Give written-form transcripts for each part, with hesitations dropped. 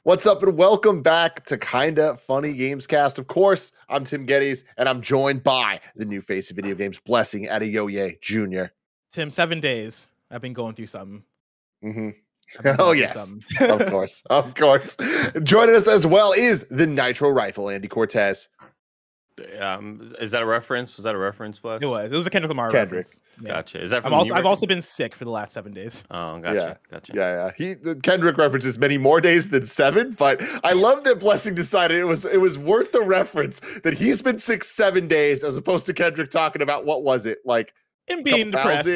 What's up, and welcome back to Kinda Funny Gamescast. Of course, I'm Tim Geddes, and I'm joined by the new face of video games, Blessing Adeoye Jr. Tim, 7 days. I've been going through something. Oh, yes. Of course. Of course. Joining us as well is the Nitro Rifle, Andy Cortez. Is that a reference? Was that a reference, Bless? It was a Kendrick Lamar reference. Yeah. Gotcha. Is that from I've also been sick for the last 7 days. Oh, gotcha. Yeah. Kendrick references many more days than 7, but I love that Blessing decided it was worth the reference that he's been sick 7 days as opposed to Kendrick talking about what was it like. And being depressed.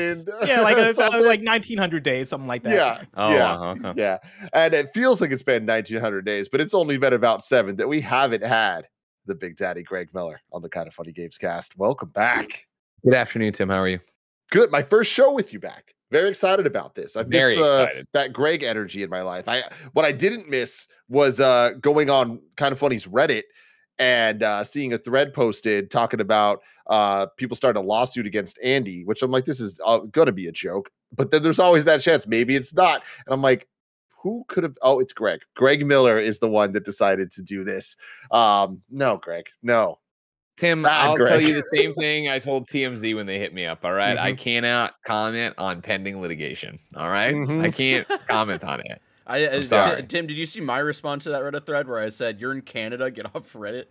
Yeah, like 1900 days, something like that. Yeah. Okay. Yeah. And it feels like it's been 1900 days, but it's only been about 7 that we haven't had the Big Daddy Greg Miller on the Kinda Funny Gamescast. Welcome back. Good afternoon, Tim. How are you? Good. My first show with you back. Very excited about this. I've Very missed excited. That Greg energy in my life. What I didn't miss was going on Kinda Funny's Reddit and seeing a thread posted talking about people starting a lawsuit against Andy, which I'm like, this is going to be a joke. But then there's always that chance. Maybe it's not. And I'm like, who could have? Oh, it's Greg. Greg Miller is the one that decided to do this. No, Greg. No. Tim, I'll tell you the same thing I told TMZ when they hit me up. All right. I cannot comment on pending litigation. All right. I can't comment on it. I'm sorry. Tim, did you see my response to that Reddit thread where I said, "You're in Canada, get off Reddit"?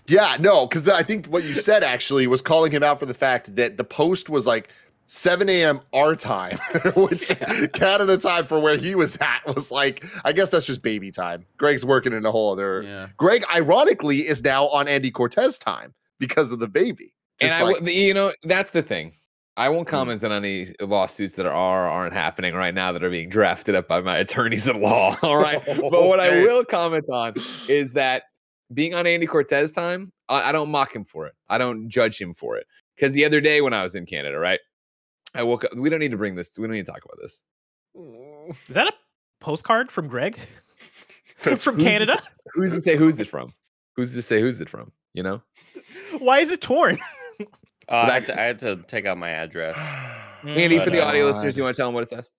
Yeah, no, because I think what you said actually was calling him out for the fact that the post was like 7 a.m. our time, which Canada time for where he was at was like, I guess that's just baby time. Greg's working in a whole other. Yeah. Greg, ironically, is now on Andy Cortez time because of the baby. And that's the thing. I won't comment on any lawsuits that aren't happening right now that are being drafted up by my attorneys at law. All right. But what I will comment on is that being on Andy Cortez time, I don't mock him for it. I don't judge him for it. Because the other day when I was in Canada, right, I woke up. We don't need to bring this. We don't need to talk about this. Is that a postcard from Greg? From Canada? Who's to say who's it from? Who's to say who's it from? You know? Why is it torn? I had to take out my address. Andy, for the audio listeners, you want to tell them what it says?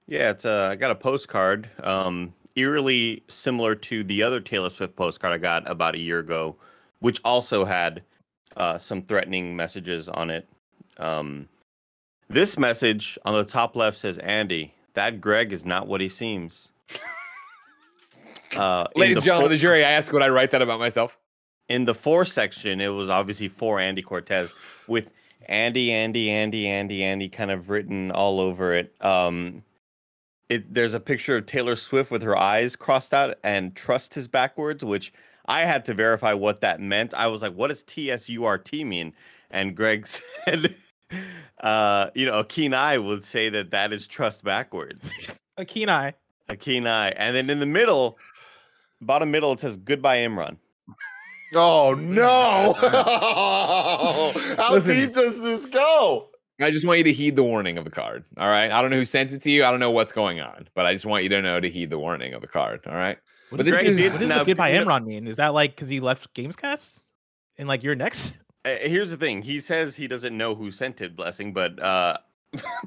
Yeah, I got a postcard, eerily similar to the other Taylor Swift postcard I got about a year ago, which also had some threatening messages on it. This message on the top left says, "Andy, that Greg is not what he seems." Ladies and gentlemen of the jury, I ask, would I write that about myself? In the for section, it was obviously for Andy Cortez with Andy kind of written all over it. There's a picture of Taylor Swift with her eyes crossed out and trust is backwards, which I had to verify what that meant. I was like, what does TSURT mean? And Greg said, a keen eye would say that is trust backwards. A keen eye. A keen eye. And then in the middle, bottom middle, it says goodbye, Imran. Oh no! How deep does this go? I just want you to heed the warning of the card. All right. I don't know who sent it to you. I don't know what's going on, but I just want you to know to heed the warning of the card. All right. What does the goodbye Imran mean? Is that like because he left Gamescast and like you're next? Here's the thing. He says he doesn't know who sent it, Blessing, but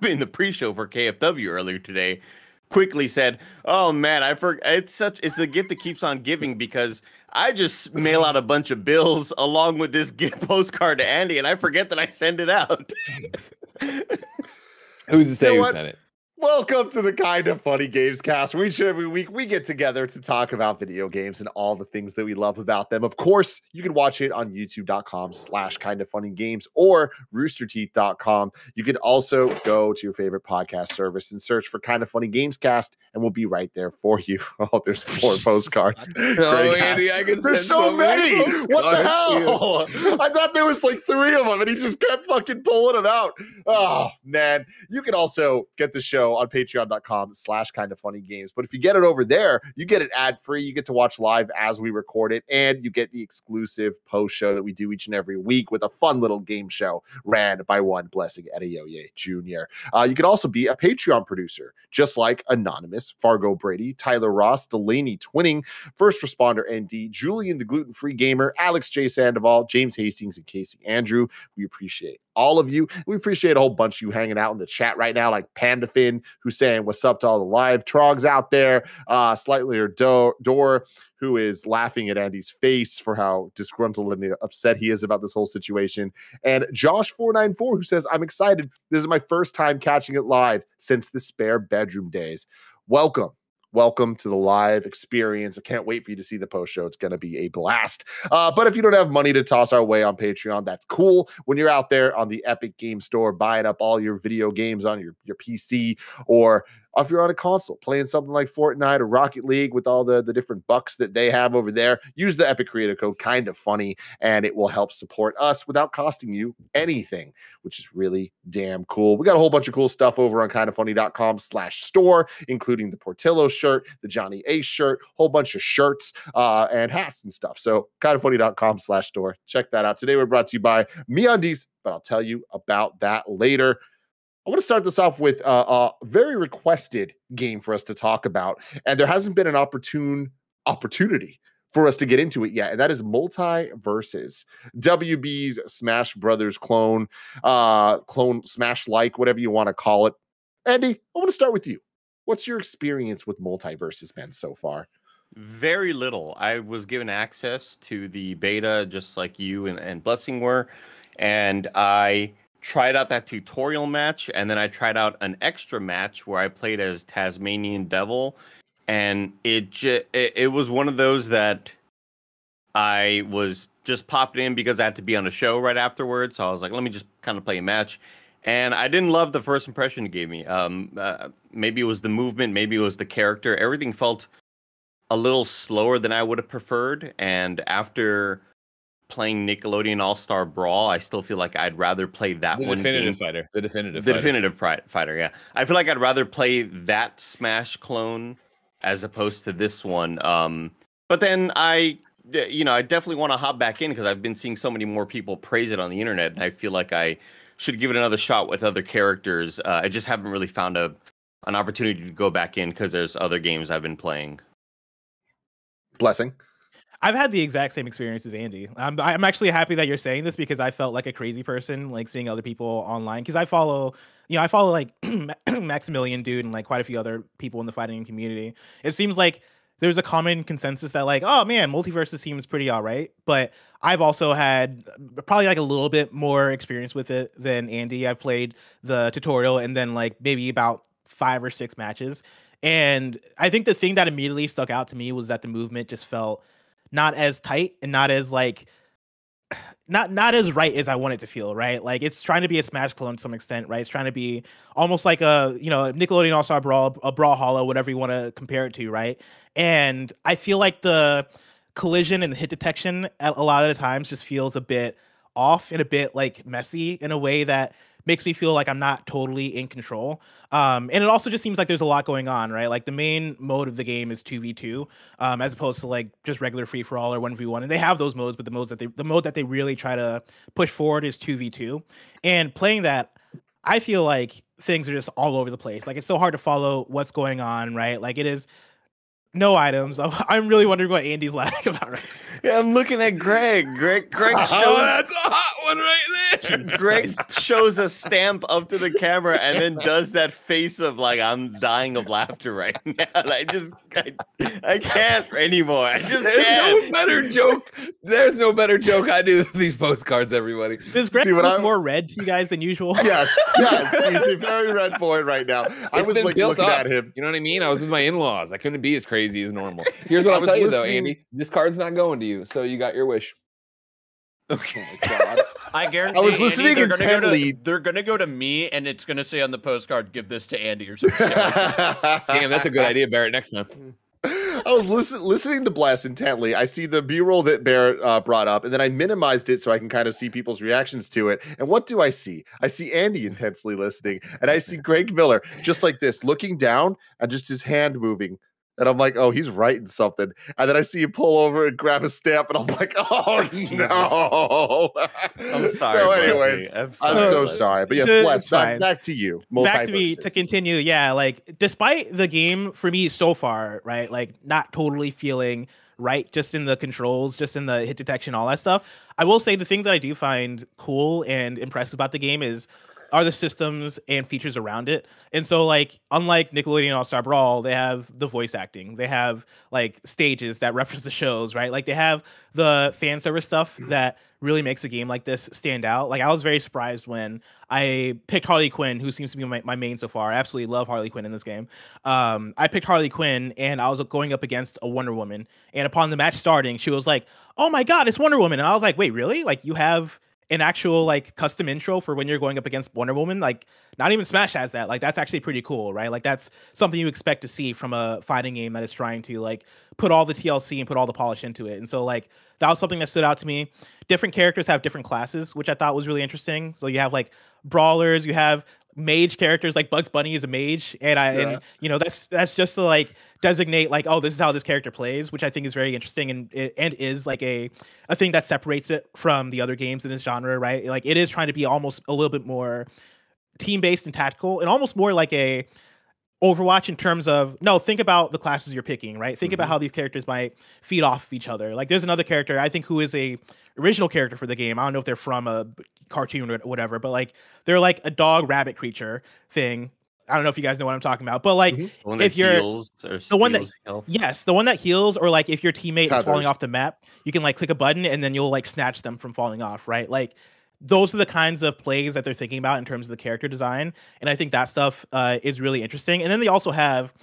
in the pre-show for KFW earlier today, quickly said, "Oh man, I forgot. It's the gift that keeps on giving because I just mail out a bunch of bills along with this gift postcard to Andy, and I forget that I send it out." Who's to say who sent it? Welcome to the Kinda Funny Gamescast, which every week we get together to talk about video games and all the things that we love about them. Of course, you can watch it on youtube.com/kindafunnygames or roosterteeth.com. You can also go to your favorite podcast service and search for Kinda Funny Gamescast, and we'll be right there for you. Oh, there's 4 postcards. Oh, Andy, there's so many. What the hell? I thought there was like 3 of them, and he just kept fucking pulling them out. Oh, man. You can also get the show on patreon.com/kindafunnygames. But if you get it over there, you get it ad-free. You get to watch live as we record it, and you get the exclusive post show that we do each and every week with a fun little game show ran by one Blessing Adeoye Jr. You can also be a Patreon producer, just like Anonymous, Fargo Brady, Tyler Ross, Delaney Twinning, First Responder ND, Julian the Gluten-Free Gamer, Alex J. Sandoval, James Hastings, and Casey Andrew. We appreciate all of you. We appreciate a whole bunch of you hanging out in the chat right now, like PandaFin, who's saying what's up to all the live trogs out there. Slightly or Door, who is laughing at Andy's face for how disgruntled and upset he is about this whole situation. And Josh494, who says, I'm excited. This is my first time catching it live since the spare bedroom days. Welcome. Welcome to the live experience. I can't wait for you to see the post show. It's going to be a blast. But if you don't have money to toss our way on Patreon, that's cool. When you're out there on the Epic Game Store buying up all your video games on your PC, or if you're on a console playing something like Fortnite or Rocket League with all the different bucks that they have over there, use the Epic creator code KindaFunny, and it will help support us without costing you anything, which is really damn cool. We got a whole bunch of cool stuff over on kindafunny.com/store, including the Portillo shirt, the Johnny Ace shirt, whole bunch of shirts and hats and stuff. So kindafunny.com/store. Check that out. Today we're brought to you by MeUndies, but I'll tell you about that later. I want to start this off with a very requested game for us to talk about, and there hasn't been an opportunity for us to get into it yet, and that is MultiVersus, WB's Smash Brothers clone Smash-like, whatever you want to call it. Andy, I want to start with you. What's your experience with MultiVersus, man, so far? Very little. I was given access to the beta just like you and Blessing were, and I tried out that tutorial match, and then I tried out an extra match where I played as Tasmanian Devil, and it was one of those that I was just popped in because I had to be on a show right afterwards. So I was like, let me just kind of play a match. And I didn't love the first impression it gave me. Maybe it was the movement, maybe it was the character. Everything felt a little slower than I would have preferred. And after playing Nickelodeon All-Star Brawl, I still feel like I'd rather play that The one. definitive fighter. Yeah. I feel like I'd rather play that Smash clone as opposed to this one. But then I definitely want to hop back in because I've been seeing so many more people praise it on the internet, and I feel like I should give it another shot with other characters. I just haven't really found an opportunity to go back in because there's other games I've been playing. Blessing. I've had the exact same experience as Andy. I'm actually happy that you're saying this because I felt like a crazy person, like seeing other people online. Because I follow like Maximilian Dude and like quite a few other people in the fighting community. It seems like there's a common consensus that like, oh man, MultiVersus seems pretty all right. But I've also had probably like a little bit more experience with it than Andy. I've played the tutorial and then like maybe about 5 or 6 matches. And I think the thing that immediately stuck out to me was that the movement just felt not as tight and not as like not as right as I want it to feel, right? Like it's trying to be a Smash clone to some extent, right? It's trying to be almost like a, Nickelodeon All-Star Brawl, a Brawlhalla, whatever you want to compare it to, right? And I feel like the collision and the hit detection at a lot of the times just feels a bit off and a bit like messy in a way that makes me feel like I'm not totally in control. And it also just seems like there's a lot going on, right? Like the main mode of the game is 2v2, as opposed to like just regular free for all or 1v1. And they have those modes, but the mode that they really try to push forward is 2v2. And playing that, I feel like things are just all over the place. Like it's so hard to follow what's going on, right? Like it is no items. I'm really wondering what Andy's laughing about right now. Yeah, I'm looking at Greg. Greg shows that's a hot one right there. Greg shows a stamp up to the camera and then does that face of like I'm dying of laughter right now. I can't anymore. I just can't. No better joke. There's no better joke I do than these postcards, everybody. Does Greg look more red to you guys than usual? Yes. He's a very red boy right now. I was like looking at him. You know what I mean? I was with my in-laws. I couldn't be as crazy as normal. Here's what I'll tell you though, Andy. This card's not going to you, so you got your wish. Okay. Oh my God. I guarantee. I was listening intently. They're gonna go to me, and it's gonna say on the postcard, "Give this to Andy" or something. Damn, that's a good idea, Barrett. Next time. I was listening to Bless intently. I see the B-roll that Barrett brought up, and then I minimized it so I can kind of see people's reactions to it. And what do I see? I see Andy intensely listening, and I see Greg Miller just like this, looking down and just his hand moving. And I'm like, oh, he's writing something. And then I see him pull over and grab a stamp, and I'm like, oh, no. I'm sorry. So anyways, I'm so sorry. But yes, Bless, back to you. Back to me to continue. Yeah, like, despite the game, for me so far, right, like, not totally feeling right, just in the controls, just in the hit detection, all that stuff. I will say the thing that I do find cool and impressive about the game are the systems and features around it. And so, like, unlike Nickelodeon All-Star Brawl, they have the voice acting. They have, like, stages that reference the shows, right? Like, they have the fan service stuff that really makes a game like this stand out. Like, I was very surprised when I picked Harley Quinn, who seems to be my main so far. I absolutely love Harley Quinn in this game. I picked Harley Quinn, and I was going up against a Wonder Woman. And upon the match starting, she was like, "Oh my God, it's Wonder Woman." And I was like, "Wait, really? Like, you have an actual like custom intro for when you're going up against Wonder Woman?" Like, not even Smash has that. Like, that's actually pretty cool, right? Like, that's something you expect to see from a fighting game that is trying to like put all the TLC and put all the polish into it. And so, like, that was something that stood out to me. Different characters have different classes, which I thought was really interesting. So you have like brawlers, you have mage characters, like Bugs Bunny is a mage, and you know, that's just to like designate like, oh, this is how this character plays, which I think is very interesting, and is like a thing that separates it from the other games in this genre, right? Like, it is trying to be almost a little bit more team-based and tactical, and almost more like a Overwatch in terms of, no, think about the classes you're picking, right? Think about how these characters might feed off of each other. Like, there's another character, I think, who is a original character for the game. I don't know if they're from a cartoon or whatever, but like, they're like a dog rabbit creature thing. I don't know if you guys know what I'm talking about, but like, if you're the one that yes, the one that heals, or like if your teammate is falling off the map, you can like click a button and then you'll like snatch them from falling off, right? Like, those are the kinds of plays that they're thinking about in terms of the character design. And I think that stuff is really interesting. And then they also have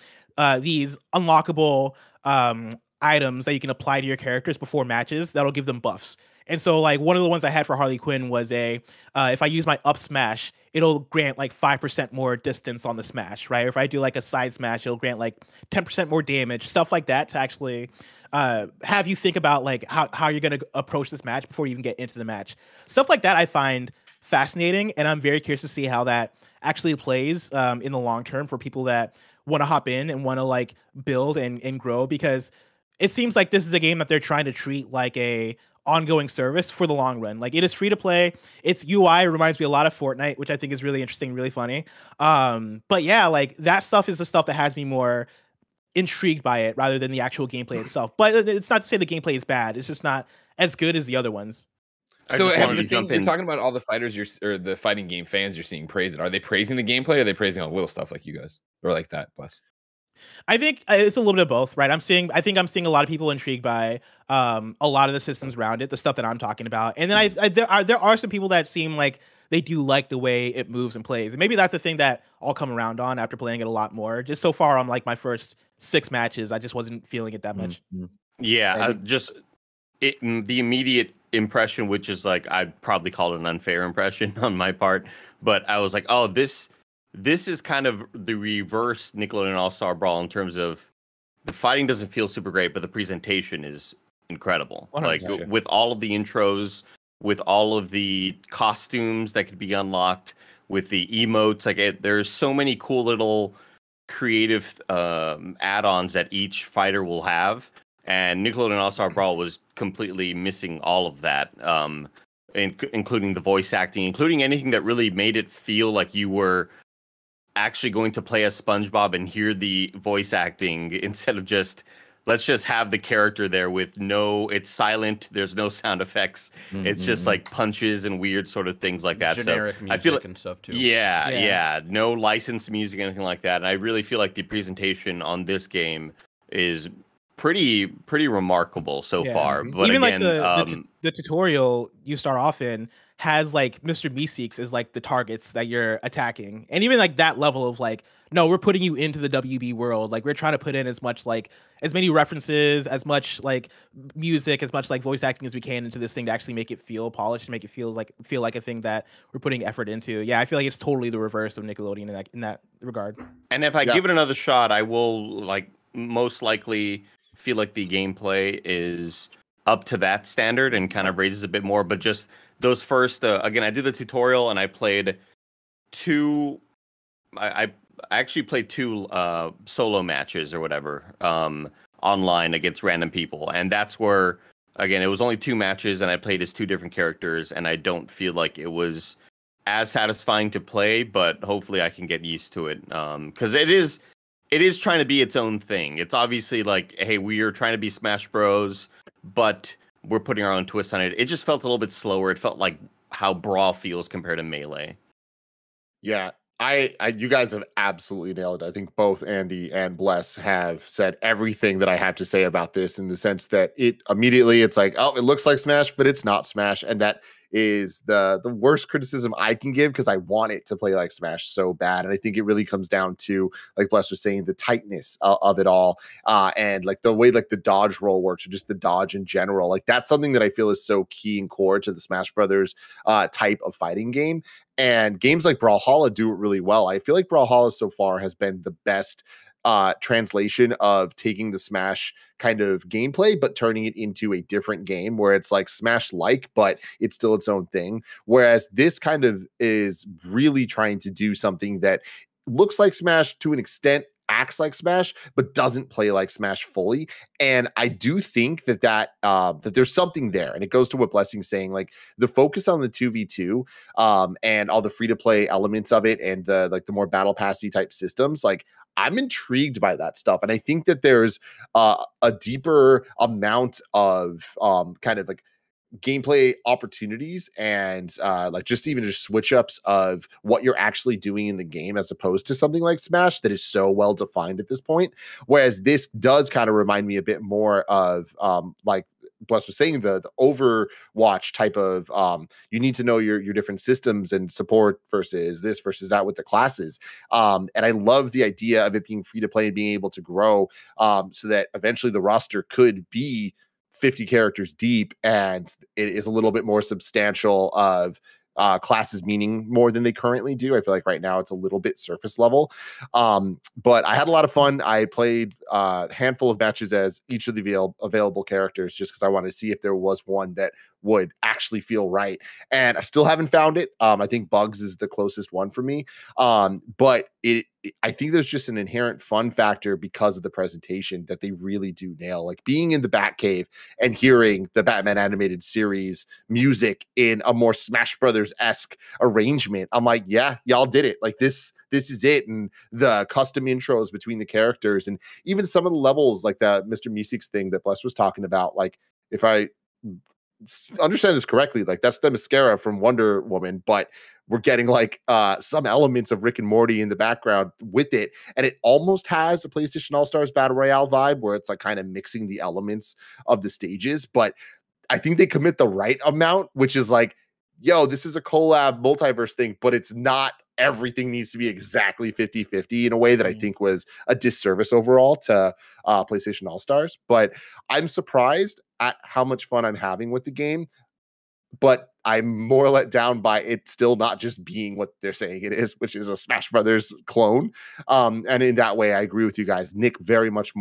these unlockable items that you can apply to your characters before matches that'll give them buffs. And so, like, one of the ones I had for Harley Quinn was if I use my up smash, it'll grant like 5% more distance on the smash, right? Or if I do like a side smash, it'll grant like 10% more damage, stuff like that, to actually have you think about like how you're going to approach this match before you even get into the match. Stuff like that I find fascinating, and I'm very curious to see how that actually plays in the long term for people that want to hop in and want to like build and grow, because it seems like this is a game that they're trying to treat like a ongoing service for the long run. Like, it is free to play. Its UI reminds me a lot of Fortnite, which I think is really interesting, really funny. But yeah, like, that stuff is the stuff that has me more intrigued by it rather than the actual gameplay itself. But it's not to say the gameplay is bad. It's just not as good as the other ones. So you're talking about all the fighters or the fighting game fans you're seeing praise it. Are they praising the gameplay, or are they praising all the little stuff like you guys, or like that? Bless. I think it's a little bit of both, right? I think I'm seeing a lot of people intrigued by a lot of the systems around it, the stuff that I'm talking about, and then there are some people that seem like they do like the way it moves and plays, and maybe that's a thing that I'll come around on after playing it a lot more. Just so far, on like my first 6 matches, I just wasn't feeling it that much. Yeah, the immediate impression, which is like, I'd probably call it an unfair impression on my part, but I was like, oh, this is kind of the reverse Nickelodeon All-Star Brawl in terms of the fighting doesn't feel super great, but the presentation is incredible. 100%. Like, with all of the intros, with all of the costumes that could be unlocked, with the emotes, like, there's so many cool little creative add-ons that each fighter will have. And Nickelodeon All-Star Brawl was completely missing all of that, including the voice acting, including anything that really made it feel like you were actually going to play as SpongeBob and hear the voice acting, instead of just, let's just have the character there with it's silent, there's no sound effects. It's just like punches and weird sort of things like that. Generic so music I feel like, and stuff too. Yeah. No licensed music, anything like that. And I really feel like the presentation on this game is pretty remarkable so far. But even again, like the tutorial you start off in has like Mr. Meeseeks as like the targets that you're attacking, and even like that level of like, no, we're putting you into the WB world. Like, we're trying to put in as many references, as much like music, as much like voice acting as we can into this thing to actually make it feel polished and make it feel like a thing that we're putting effort into. Yeah, I feel like it's totally the reverse of Nickelodeon in that regard. And if I give it another shot, I will like most likely feel like the gameplay is up to that standard and kind of raises a bit more. But just those first, again, I did the tutorial and I played 2. I actually played 2 solo matches or whatever online against random people, and that's where, again, it was only 2 matches and I played as 2 different characters, and I don't feel like it was as satisfying to play, but hopefully I can get used to it, because it is it is trying to be its own thing. It's obviously like, hey, we are trying to be Smash Bros, but we're putting our own twist on it. It just felt a little bit slower. It felt like how Brawl feels compared to Melee. Yeah, you guys have absolutely nailed it. I think both Andy and Bless have said everything that I had to say about this, in the sense that it's like, oh, it looks like Smash, but it's not Smash. And that is the worst criticism I can give, because I want it to play like Smash so bad. And I think it really comes down to, like Bless was saying, the tightness of it all, and like the way like the dodge roll works, or just the dodge in general. Like that's something that I feel is so key and core to the Smash Brothers type of fighting game. And games like Brawlhalla do it really well. I feel like Brawlhalla so far has been the best translation of taking the Smash kind of gameplay, but turning it into a different game where it's like Smash-like, but it's still its own thing. Whereas this kind of is really trying to do something that looks like Smash to an extent, acts like Smash, but doesn't play like Smash fully. And I do think that there's something there. And it goes to what Blessing's saying, like the focus on the 2v2 and all the free-to-play elements of it, and the more battle passy type systems, like I'm intrigued by that stuff. And I think that there's a deeper amount of kind of like gameplay opportunities and like just switch ups of what you're actually doing in the game, as opposed to something like Smash that is so well defined at this point. Whereas this does kind of remind me a bit more of like Bless was saying, the Overwatch type of you need to know your different systems and support versus this versus that with the classes. And I love the idea of it being free to play and being able to grow, so that eventually the roster could be 50 characters deep, and it is a little bit more substantial of classes meaning more than they currently do. I feel like right now it's a little bit surface level. But I had a lot of fun. I played a handful of matches as each of the available characters, just because I wanted to see if there was one that would actually feel right. And I still haven't found it. I think Bugs is the closest one for me. But I think there's just an inherent fun factor because of the presentation that they really do nail. Like being in the Batcave and hearing the Batman animated series music in a more Smash Brothers-esque arrangement. I'm like, yeah, y'all did it. Like this is it. And the custom intros between the characters, and even some of the levels, like that Mr. Meeseeks thing that Bless was talking about. Like if I understand this correctly, like that's the mascara from Wonder Woman, but we're getting like some elements of Rick and Morty in the background with it, and it almost has a PlayStation All-Stars Battle Royale vibe, where it's like kind of mixing the elements of the stages. But I think they commit the right amount, which is like, yo, this is a collab multiverse thing, but it's not everything needs to be exactly 50-50 in a way that I think was a disservice overall to PlayStation All-Stars. But I'm surprised at how much fun I'm having with the game, but I'm more let down by it still not just being what they're saying it is, which is a Smash Brothers clone. And in that way, I agree with you guys. Nick very much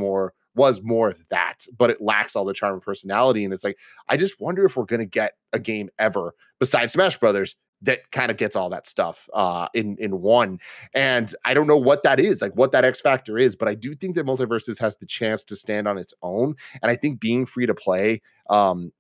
was more of that, but it lacks all the charm and personality. And it's like, I just wonder if we're going to get a game ever besides Smash Brothers that kind of gets all that stuff in one. And I don't know what that is, like what that X factor is, but I do think that MultiVersus has the chance to stand on its own. And I think being free to play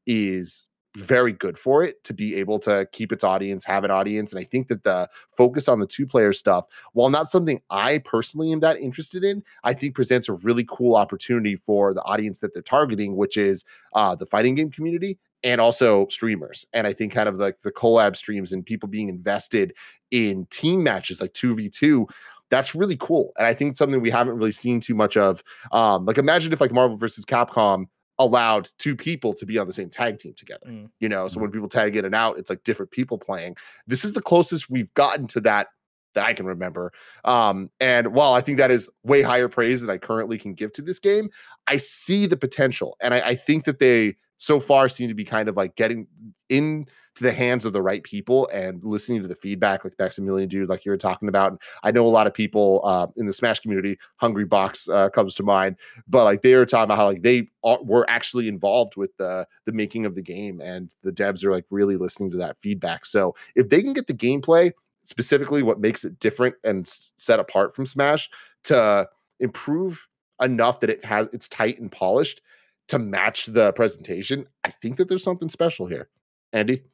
is very good for it to be able to keep its audience, have an audience. And I think that the focus on the 2-player stuff, while not something I personally am that interested in, I think presents a really cool opportunity for the audience that they're targeting, which is the fighting game community and also streamers. And I think kind of like the collab streams and people being invested in team matches like 2v2, that's really cool. And I think something we haven't really seen too much of. Like imagine if like Marvel versus Capcom allowed 2 people to be on the same tag team together, you know? So when people tag in and out, it's like different people playing. This is the closest we've gotten to that I can remember. And while I think that is way higher praise than I currently can give to this game, I see the potential. And I think that they so far seem to be kind of like getting into the hands of the right people and listening to the feedback, like Maximilian dude, like you were talking about. And I know a lot of people in the Smash community, Hungry Box comes to mind, but like they were talking about how like they were actually involved with the making of the game, and the devs are like really listening to that feedback. So if they can get the gameplay, specifically what makes it different and set apart from Smash, to improve enough that it's tight and polished to match the presentation, I think that there's something special here. Andy?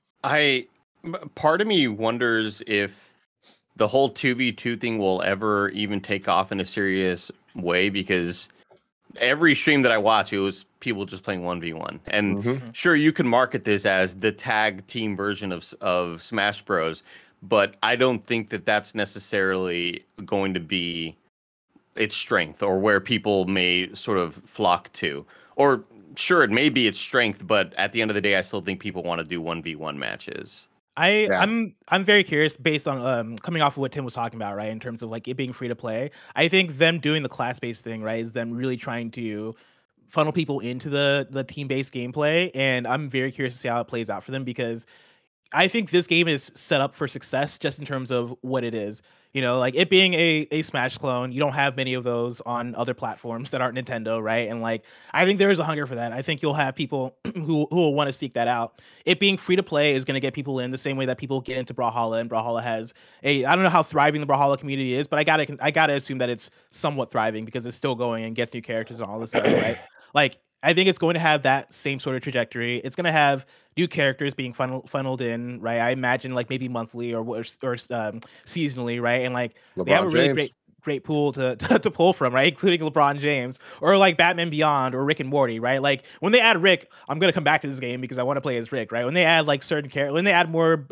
Part of me wonders if the whole 2v2 thing will ever even take off in a serious way because every stream that I watch, it was people just playing 1v1. And sure, you can market this as the tag team version of Smash Bros, but I don't think that that's necessarily going to be its strength or where people may sort of flock to. Or sure, it may be its strength, but at the end of the day, I still think people want to do 1v1 matches. I'm very curious based on coming off of what Tim was talking about, right? In terms of like it being free to play. I think them doing the class-based thing, right, is them really trying to funnel people into the team-based gameplay. And I'm very curious to see how it plays out for them because I think this game is set up for success just in terms of what it is. You know, like it being a Smash clone, you don't have many of those on other platforms that aren't Nintendo, right? And like, I think there is a hunger for that. I think you'll have people who will want to seek that out. It being free to play is going to get people in the same way that people get into Brawlhalla, and Brawlhalla has I don't know how thriving the Brawlhalla community is, but I gotta assume that it's somewhat thriving because it's still going and gets new characters and all this stuff, right? Like, I think it's going to have that same sort of trajectory. It's going to have new characters being funneled in, right? I imagine like maybe monthly or seasonally, right? And like they have a really great pool to pull from, right? Including LeBron James or like Batman Beyond or Rick and Morty, right? Like when they add Rick, I'm gonna come back to this game because I want to play as Rick, right? When they add like certain characters, when they add more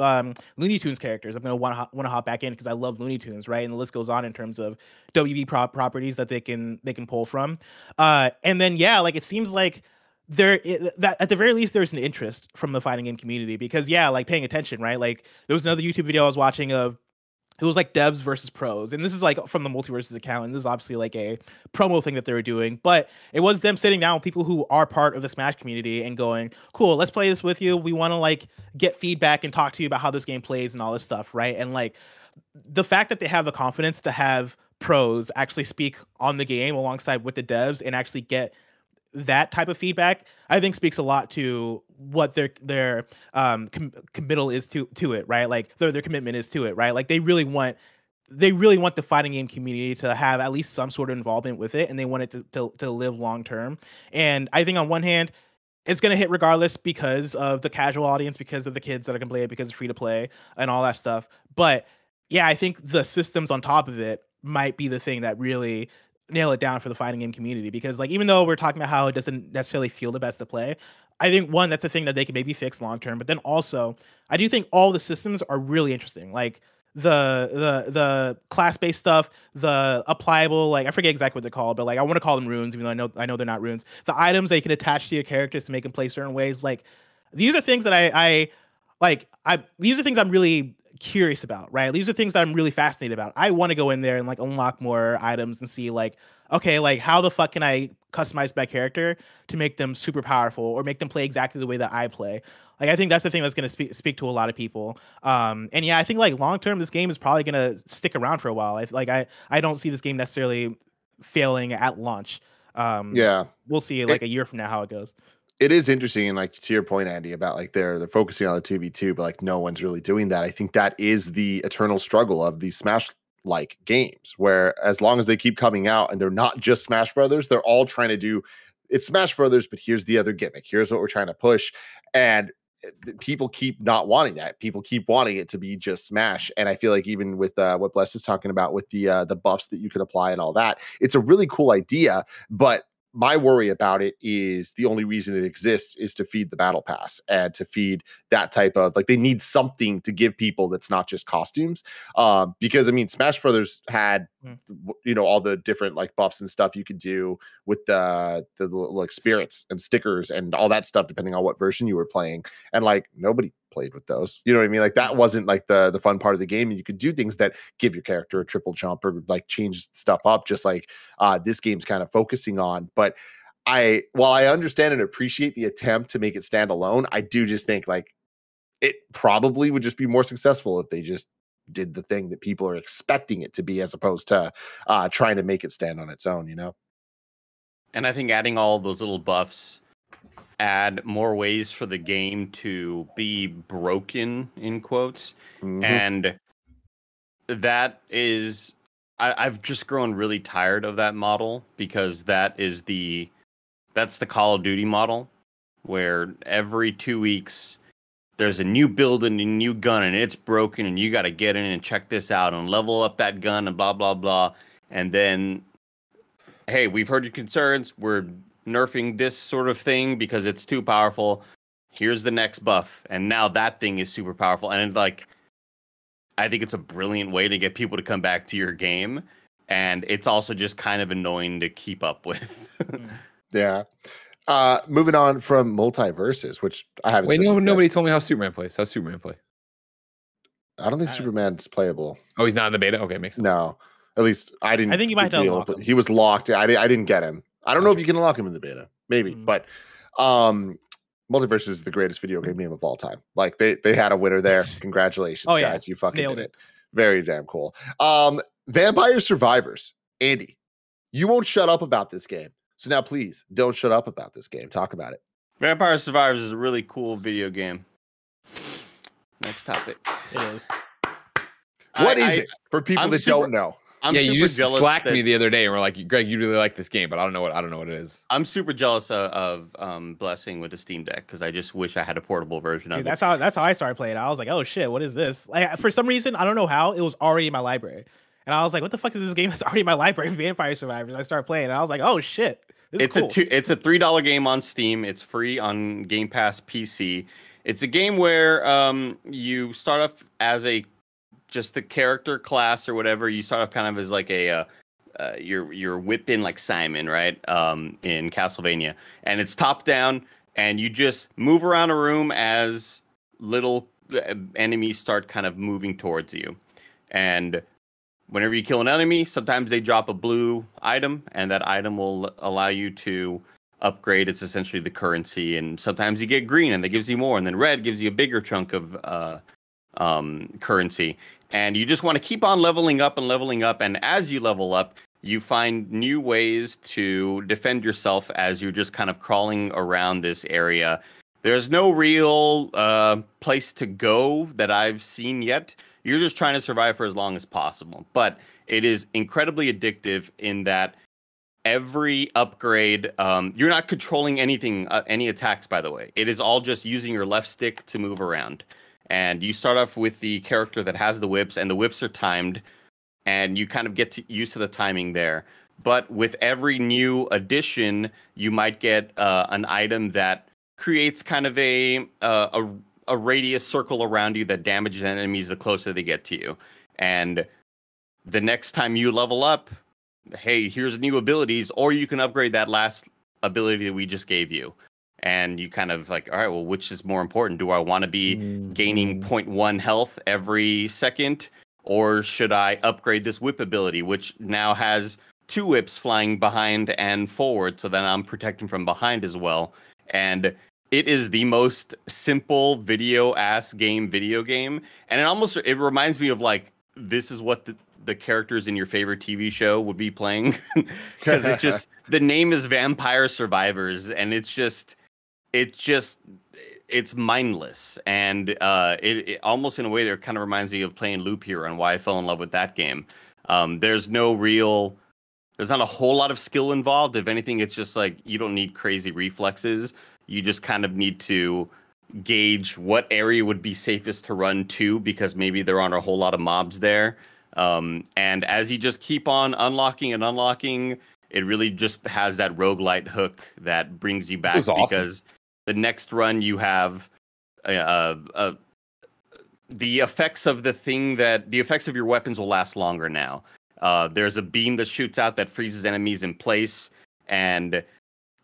Looney Tunes characters, I'm gonna want to hop back in because I love Looney Tunes, right? And the list goes on in terms of WB properties that they can pull from, and then yeah, like it seems like that at the very least there's an interest from the fighting game community because yeah, like paying attention, right? Like there was another YouTube video I was watching of it was like devs versus pros, and this is like from the MultiVersus account, and this is obviously like a promo thing that they were doing, but it was them sitting down with people who are part of the Smash community and going, cool, let's play this with you, we want to like get feedback and talk to you about how this game plays and all this stuff, right? And like the fact that they have the confidence to have pros actually speak on the game alongside with the devs and actually get that type of feedback, I think speaks a lot to what their committal is to it, right? Like their commitment is to it, right? Like they really want the fighting game community to have at least some sort of involvement with it, and they want it to live long term. And I think on one hand, it's going to hit regardless because of the casual audience, because of the kids that are going to play it, because it's free to play and all that stuff. But yeah, I think the systems on top of it might be the thing that really nail it down for the fighting game community, because like even though we're talking about how it doesn't necessarily feel the best to play, I think one, that's a thing that they can maybe fix long term, but then also I do think all the systems are really interesting, like the class-based stuff, the applicable, like I forget exactly what they're called, but like I want to call them runes even though I know they're not runes, the items that you can attach to your characters to make them play certain ways. Like these are things that these are things I'm really curious about, right? These are things that I'm really fascinated about. I want to go in there and like unlock more items and see like, okay, like how the fuck can I customize my character to make them super powerful or make them play exactly the way that I play? Like I think that's the thing that's going to speak to a lot of people. And yeah, I think like long term, this game is probably going to stick around for a while. I don't see this game necessarily failing at launch. Yeah, we'll see like a year from now how it goes. It is interesting, and like to your point, Andy, about like they're focusing on the 2v2, but like no one's really doing that. I think that is the eternal struggle of these Smash like games, where as long as they keep coming out and they're not just Smash Brothers, they're all trying to do it's Smash Brothers, but here's the other gimmick. Here's what we're trying to push, and people keep not wanting that. People keep wanting it to be just Smash, and I feel like even with what Bless is talking about with the buffs that you can apply and all that, it's a really cool idea, but my worry about it is the only reason it exists is to feed the battle pass and to feed that type of like they need something to give people that's not just costumes. Because I mean, Smash Brothers had all the different like buffs and stuff you could do with the like spirits and stickers and all that stuff, depending on what version you were playing. And like nobody played with those, you know what I mean? Like that wasn't like the fun part of the game, and you could do things that give your character a triple jump or like change stuff up, just like this game's kind of focusing on. But while I understand and appreciate the attempt to make it stand alone, I do just think like it probably would just be more successful if they just did the thing that people are expecting it to be, as opposed to trying to make it stand on its own, And I think adding all those little buffs add more ways for the game to be broken, in quotes. And that is, I've just grown really tired of that model, because that's the Call of Duty model, where every 2 weeks there's a new build and a new gun and it's broken and you got to get in and check this out and level up that gun and blah, blah, blah. And then hey, we've heard your concerns. We're nerfing this sort of thing because it's too powerful. Here's the next buff, and now that thing is super powerful. And like, I think it's a brilliant way to get people to come back to your game, and it's also just kind of annoying to keep up with. Yeah. Moving on from MultiVersus, which I haven't. Wait, nobody told me how Superman plays. How's Superman play? I don't think Superman's playable. Oh, he's not in the beta. Okay, makes sense. No, at least I didn't. I think you might have to unlock him. He was locked. I didn't get him. I don't know if you can unlock him in the beta. Maybe, but MultiVersus is the greatest video game name of all time. Like they had a winner there. Congratulations, guys! You fucking nailed did it. Very damn cool. Vampire Survivors. Andy, you won't shut up about this game. So now, please don't shut up about this game. Talk about it. Vampire Survivors is a really cool video game. Next topic. It is. What is it for people that don't know? You just slacked me the other day and we're like, Greg, you really like this game, but I don't know what it is. I'm super jealous of Blessing with the Steam Deck because I just wish I had a portable version of it. That's how I started playing. I was like, oh shit, what is this? Like for some reason, I don't know how, it was already in my library. And I was like, what the fuck is this game that's already in my library? Vampire Survivors. I started playing and I was like, oh shit. It's cool. It's a $3 game on Steam. It's free on Game Pass PC. It's a game where you start off as just a character class or whatever. You start off kind of as like you're whipping like Simon, right? In Castlevania, and it's top down, and you just move around a room as little enemies start kind of moving towards you, and whenever you kill an enemy, sometimes they drop a blue item, and that item will allow you to upgrade. It's essentially the currency, and sometimes you get green, and that gives you more, and then red gives you a bigger chunk of currency. And you just want to keep on leveling up and leveling up, and as you level up, you find new ways to defend yourself as you're just kind of crawling around this area. There's no real place to go that I've seen yet. You're just trying to survive for as long as possible. But it is incredibly addictive in that every upgrade, you're not controlling anything, any attacks, by the way. It is all just using your left stick to move around. And you start off with the character that has the whips, and the whips are timed, and you kind of get used to the timing there. But with every new addition, you might get an item that creates kind of a radius circle around you that damages enemies the closer they get to you. And the next time you level up, hey, here's new abilities, or you can upgrade that last ability that we just gave you. And you kind of like, all right, well, which is more important? Do I want to be gaining 0.1 health every second? Or should I upgrade this whip ability, which now has 2 whips flying behind and forward, so then I'm protecting from behind as well. And it is the most simple video game. And it reminds me of like, this is what the characters in your favorite TV show would be playing. Because it's just, the name is Vampire Survivors, and it's mindless, and it almost in a way that kind of reminds me of playing Loop Hero and why I fell in love with that game. There's not a whole lot of skill involved. If anything, it's just like you don't need crazy reflexes. You just kind of need to gauge what area would be safest to run to, because maybe there aren't a whole lot of mobs there. And as you just keep on unlocking and unlocking, it really just has that roguelite hook that brings you back, because the next run you have the effects of the effects of your weapons will last longer now. There's a beam that shoots out that freezes enemies in place, and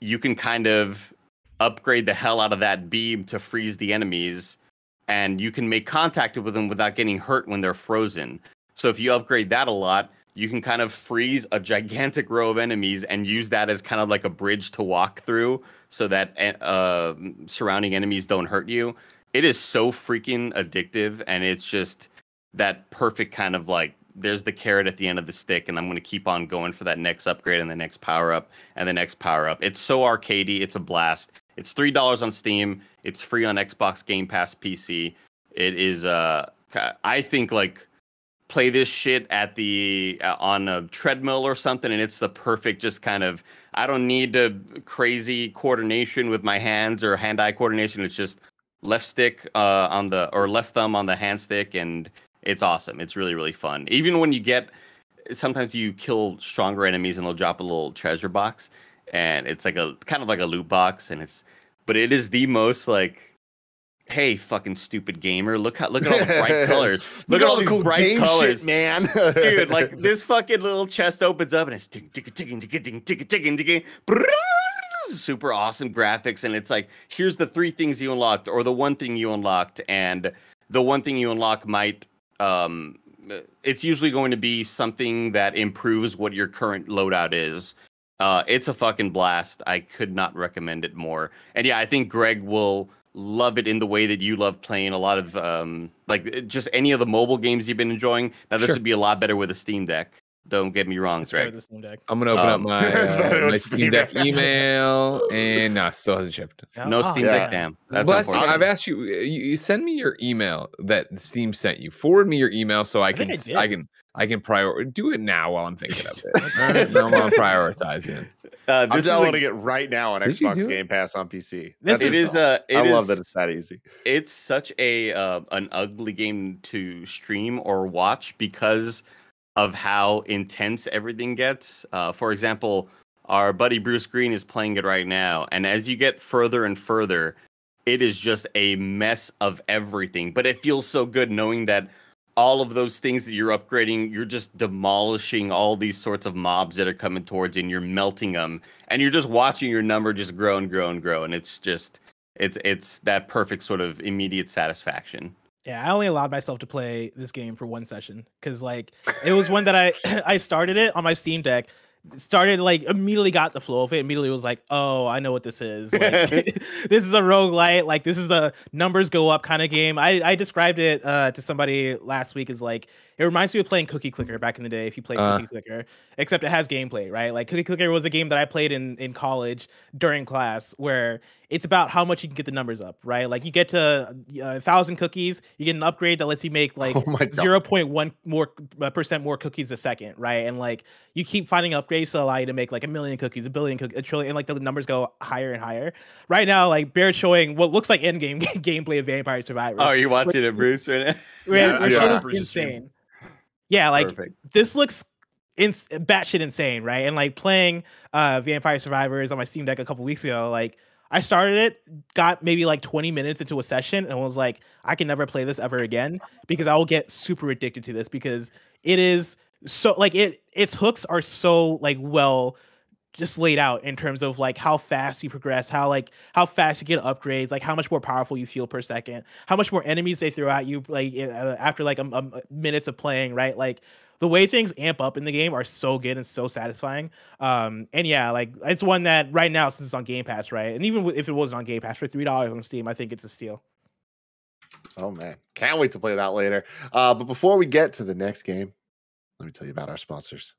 you can kind of upgrade the hell out of that beam to freeze the enemies, and you can make contact with them without getting hurt when they're frozen. So if you upgrade that a lot, you can kind of freeze a gigantic row of enemies and use that as kind of like a bridge to walk through so that surrounding enemies don't hurt you. It is so freaking addictive, and it's just that perfect kind of like, there's the carrot at the end of the stick, and I'm going to keep on going for that next upgrade and the next power-up and the next power-up. It's so arcadey. It's a blast. It's $3 on Steam. It's free on Xbox Game Pass PC. It is, I think, like, play this shit at on a treadmill or something, and it's the perfect just kind of, I don't need crazy coordination with my hands or hand-eye coordination. It's just left stick left thumb on the hand stick, and it's awesome. It's really, really fun. Even when you get sometimes you kill stronger enemies and they'll drop a little treasure box, and it's like a kind of like a loot box, but it is the most like, hey, fucking stupid gamer, look at all the bright colors. Look at all these cool bright game colors, shit, man. Dude, like this fucking little chest opens up and it's ticking, super awesome graphics, and it's like, here's the 3 things you unlocked, or the 1 thing you unlocked, and the 1 thing you unlock might it's usually going to be something that improves what your current loadout is. It's a fucking blast. I could not recommend it more. And yeah, I think Greg will love it in the way that you love playing a lot of like just any of the mobile games you've been enjoying. Now this would be a lot better with a Steam Deck. Don't get me wrong, Greg. I'm gonna open up my Steam Deck email, and no, it still hasn't shipped. No Steam Deck, damn. That's Last thing, I've asked you, you send me your email that Steam sent you. Forward me your email so I can prioritize. Do it now while I'm thinking of it. All right? No, I'm prioritizing. I'm downloading it right now on Xbox Game Pass on PC. I love that it's that easy. It's such an ugly game to stream or watch because of how intense everything gets. For example, our buddy Bruce Green is playing it right now, and as you get further and further, it is just a mess of everything. But it feels so good knowing that all of those things that you're upgrading, you're just demolishing all these sorts of mobs that are coming towards you, and you're melting them, and you're just watching your number just grow and grow and grow, and it's just it's that perfect sort of immediate satisfaction. Yeah, I only allowed myself to play this game for 1 session because like it was one that I started it on my Steam Deck, started like immediately got the flow of it, immediately was like, oh, I know what this is. Like, this is a roguelite, like this is the numbers go up kind of game. I described it to somebody last week as like, it reminds me of playing Cookie Clicker back in the day, if you played Cookie Clicker, except it has gameplay, right? Like Cookie Clicker was a game that I played in college during class where it's about how much you can get the numbers up, right? Like you get to 1,000 cookies, you get an upgrade that lets you make like 0.1% more cookies a second, right? And like you keep finding upgrades to allow you to make like 1 million cookies, 1 billion cookies, 1 trillion, and like the numbers go higher and higher. Right now, like Bear's showing what looks like endgame gameplay of Vampire Survivors. Oh, you're watching it, Bruce, right now? It's insane. Yeah, like this looks batshit insane, right? And like playing Vampire Survivors on my Steam Deck a couple weeks ago, like I started it, got maybe like 20 minutes into a session, and was like, I can never play this ever again because I will get super addicted to this because it is so like its hooks are so like well just laid out in terms of like how fast you progress, how fast you get upgrades, like how much more powerful you feel per second, how much more enemies they throw at you like after like minutes of playing, right? Like the way things amp up in the game are so good and so satisfying. And yeah, like it's one that right now, since it's on Game Pass, right? And even if it wasn't on Game Pass, for $3 on Steam, I think it's a steal. Oh man, can't wait to play that later. But before we get to the next game, let me tell you about our sponsors.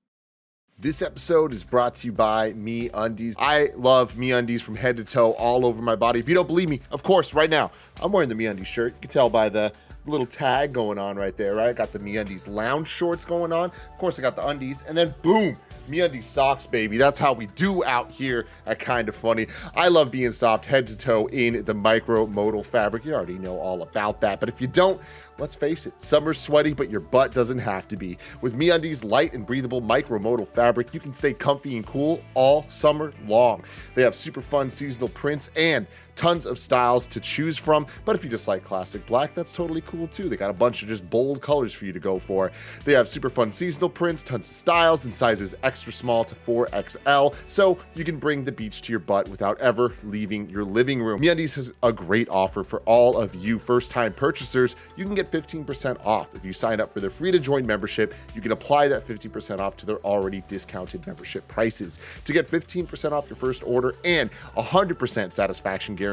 This episode is brought to you by MeUndies. I love MeUndies from head to toe, all over my body. If you don't believe me, of course, right now, I'm wearing the MeUndies shirt. You can tell by the little tag going on right there, right? I got the MeUndies lounge shorts going on. Of course, I got the undies, and then boom, MeUndies socks, baby. That's how we do out here at KindaFunny. I love being soft head to toe in the micro-modal fabric. You already know all about that, but if you don't, let's face it, summer's sweaty, but your butt doesn't have to be. With MeUndies light and breathable micro-modal fabric, you can stay comfy and cool all summer long. They have super fun seasonal prints and tons of styles to choose from, but if you just like classic black, that's totally cool too. They got a bunch of just bold colors for you to go for. They have super fun seasonal prints, tons of styles, and sizes extra small to 4XL, so you can bring the beach to your butt without ever leaving your living room. MeUndies has a great offer for all of you first-time purchasers. You can get 15% off. If you sign up for their free-to-join membership, you can apply that 15% off to their already discounted membership prices. To get 15% off your first order and 100% satisfaction guarantee,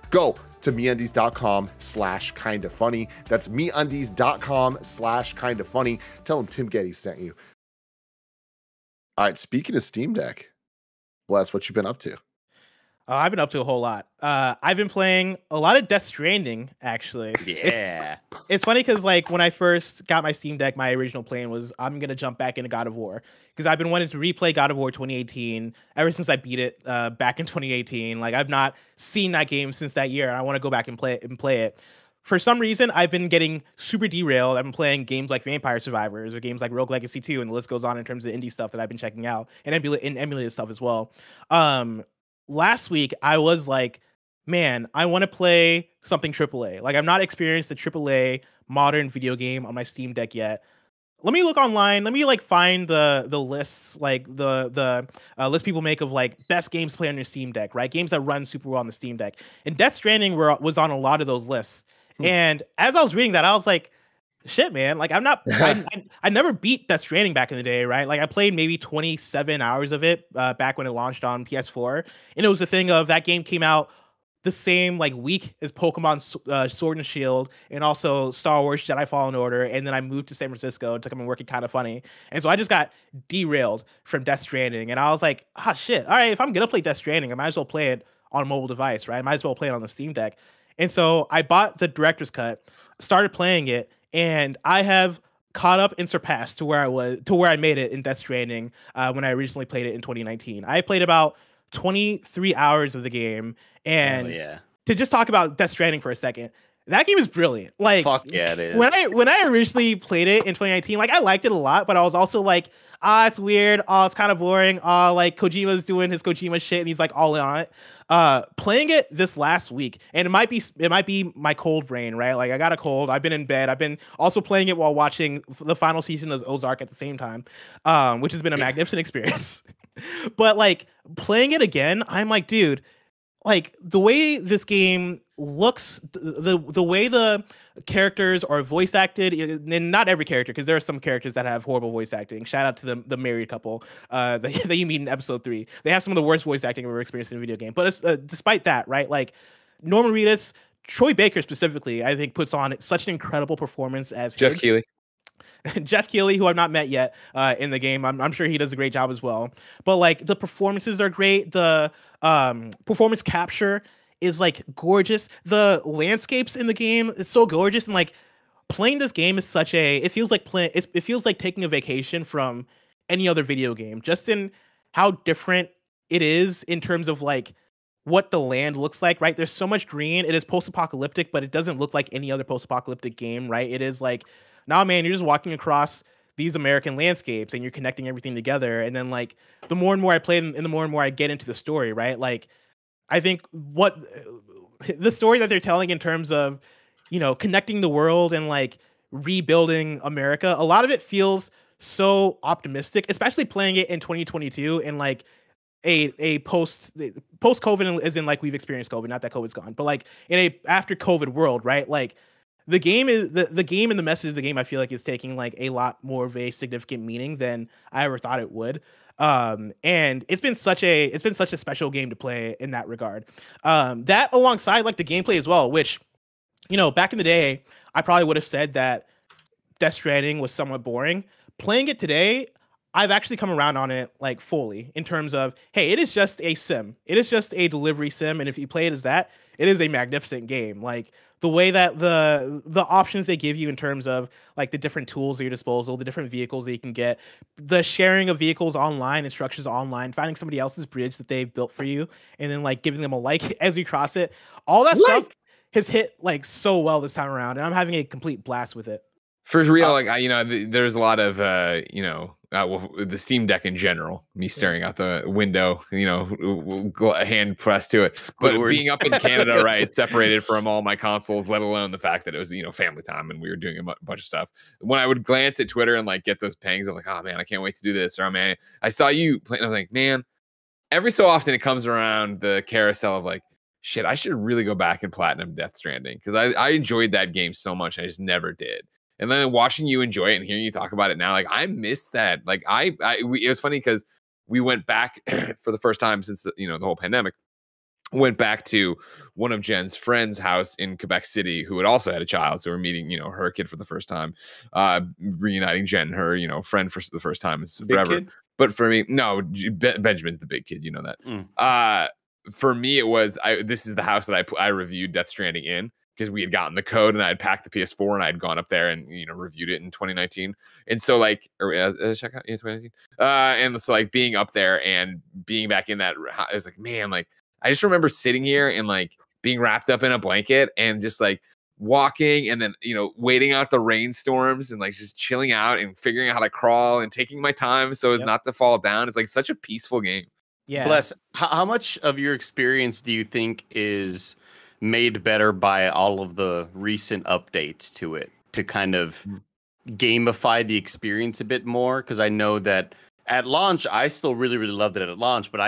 go to MeUndies.com/KindaFunny. That's MeUndies.com/KindaFunny. Tell them Tim Getty sent you. All right, speaking of Steam Deck, Bless, what you been up to? I've been up to a whole lot. I've been playing a lot of Death Stranding, actually. Yeah. It's funny because like when I first got my Steam Deck, my original plan was I'm going to jump back into God of War because I've been wanting to replay God of War 2018 ever since I beat it back in 2018. Like I've not seen that game since that year. And I want to go back and play it. for some reason, I've been getting super derailed. I've been playing games like Vampire Survivors or games like Rogue Legacy 2, and the list goes on in terms of indie stuff that I've been checking out and emulated stuff as well. Last week, I was like, man, I want to play something AAA. Like, I've not experienced the AAA modern video game on my Steam Deck yet. Let me look online. Let me like find the lists, like the list people make of like best games to play on your Steam Deck, right? Games that run super well on the Steam Deck. And Death Stranding was on a lot of those lists. And as I was reading that, I was like, shit, man. Like, I never beat Death Stranding back in the day, right? Like, I played maybe 27 hours of it back when it launched on PS4. And it was the thing of that game came out the same like week as Pokemon Sword and Shield and also Star Wars Jedi Fallen Order, and then I moved to San Francisco to come and work at KindaFunny, and so I just got derailed from Death Stranding, and I was like, ah, shit, all right, if I'm gonna play Death Stranding, I might as well play it on a mobile device, right? I might as well play it on the Steam Deck, and so I bought the director's cut, started playing it, and I have caught up and surpassed to where I made it in Death Stranding when I originally played it in 2019. I played about 23 hours of the game. And to just talk about Death Stranding for a second, that game is brilliant. Like, fuck yeah, it is. When I originally played it in 2019, like I liked it a lot, but I was also like, it's weird. It's kind of boring. Like Kojima's doing his Kojima shit, and he's like all in on it. Playing it this last week, and it might be my cold brain, right? Like I got a cold. I've been in bed. I've been also playing it while watching the final season of Ozark at the same time, which has been a magnificent experience. But like playing it again, I'm like, dude. Like the way this game looks, the way the characters are voice acted, and not every character, because there are some characters that have horrible voice acting. Shout out to the married couple that you meet in episode 3. They have some of the worst voice acting I've ever experienced in a video game. But despite that, right? Like Norman Reedus, Troy Baker specifically, I think puts on such an incredible performance as Jeff Keighley. Jeff Keighley, who I've not met yet in the game. I'm sure he does a great job as well. But like the performances are great. The performance capture is like gorgeous. The landscapes in the game is so gorgeous, and like playing this game is such a. It feels like taking a vacation from any other video game, just in how different it is in terms of like what the land looks like. Right, there's so much green. It is post-apocalyptic, but it doesn't look like any other post-apocalyptic game. Right, it is like. Now, man, you're just walking across these American landscapes and you're connecting everything together. And then, like, the more and more I play and the more and more I get into the story, right? Like, I think what the story that they're telling in terms of, you know, connecting the world and, like, rebuilding America, a lot of it feels so optimistic, especially playing it in 2022 and, like, a post-COVID, as in, like, we've experienced COVID, not that COVID's gone, but, like, in a after-COVID world, right? Like, the game is the game and the message of the game, I feel like, is taking like a lot more of a significant meaning than I ever thought it would. And it's been such a special game to play in that regard. That alongside like the gameplay as well, which, you know, back in the day, I probably would have said that Death Stranding was somewhat boring. Playing it today, I've actually come around on it like fully in terms of, hey, it is just a sim. It is just a delivery sim, and if you play it as that, it is a magnificent game. Like the way that the options they give you in terms of like the different tools at your disposal, the different vehicles that you can get, the sharing of vehicles online, instructions online, finding somebody else's bridge that they've built for you, and then like giving them a like as you cross it. All that stuff has hit like so well this time around, and I'm having a complete blast with it. For real, like there's a lot of the Steam Deck in general. Me staring out the window, a hand pressed to it. But being up in Canada, right, separated from all my consoles, let alone the fact that it was family time and we were doing a bunch of stuff. When I would glance at Twitter and like get those pangs, I'm like, oh man, I can't wait to do this. Or man, I saw you playing. I was like, man, every so often it comes around the carousel of like, shit, I should really go back and platinum Death Stranding because I enjoyed that game so much. I just never did. And then watching you enjoy it and hearing you talk about it now, like I miss that. Like it was funny because we went back for the first time since the whole pandemic. Went back to one of Jen's friends' house in Quebec City, who had also had a child. So we're meeting, her kid for the first time, reuniting Jen, her, friend for the first time forever. But for me, no, Benjamin's the big kid, you know that. For me, it was this is the house that I reviewed Death Stranding in. Because we had gotten the code and I had packed the PS4 and I had gone up there and reviewed it in 2019. And so like check out 2019. And so like being up there and being back in that, I was like, man, like I just remember sitting here and like being wrapped up in a blanket and just like walking and then, waiting out the rainstorms and like just chilling out and figuring out how to crawl and taking my time so as not to fall down. It's like such a peaceful game. Yeah. Bless, how much of your experience do you think is made better by all of the recent updates to it to kind of gamify the experience a bit more? Because I know that at launch, I still really, really loved it at launch, but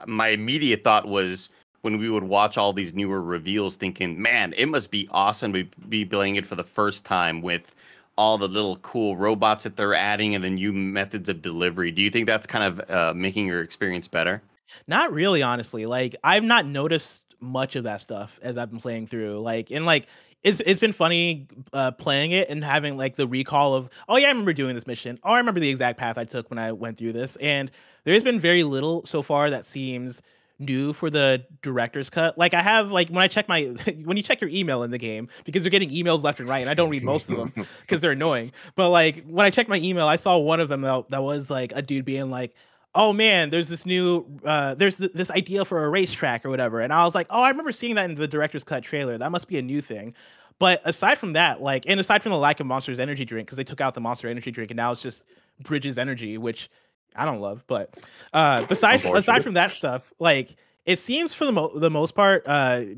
my immediate thought was when we would watch all these newer reveals thinking, man, it must be awesome to be playing it for the first time with all the little cool robots that they're adding and the new methods of delivery. Do you think that's kind of making your experience better? Not really, honestly. Like, I've not noticed much of that stuff as I've been playing through. Like, and like, it's been funny playing it and having like the recall of, oh yeah, I remember doing this mission. Oh, I remember the exact path I took when I went through this. And there's been very little so far that seems new for the director's cut. Like, I have, like, when I check when you check your email in the game, because you're getting emails left and right, and I don't read most of them because they're annoying. But like, when I checked my email, I saw one of them that was like a dude being like, oh man, there's this new this idea for a racetrack or whatever. And I was like, oh, I remember seeing that in the director's cut trailer. That must be a new thing. But aside from that, like, and aside from the lack of Monster's energy drink, because they took out the Monster energy drink and now it's just Bridges energy, which I don't love. But aside from that stuff, like, it seems for the most part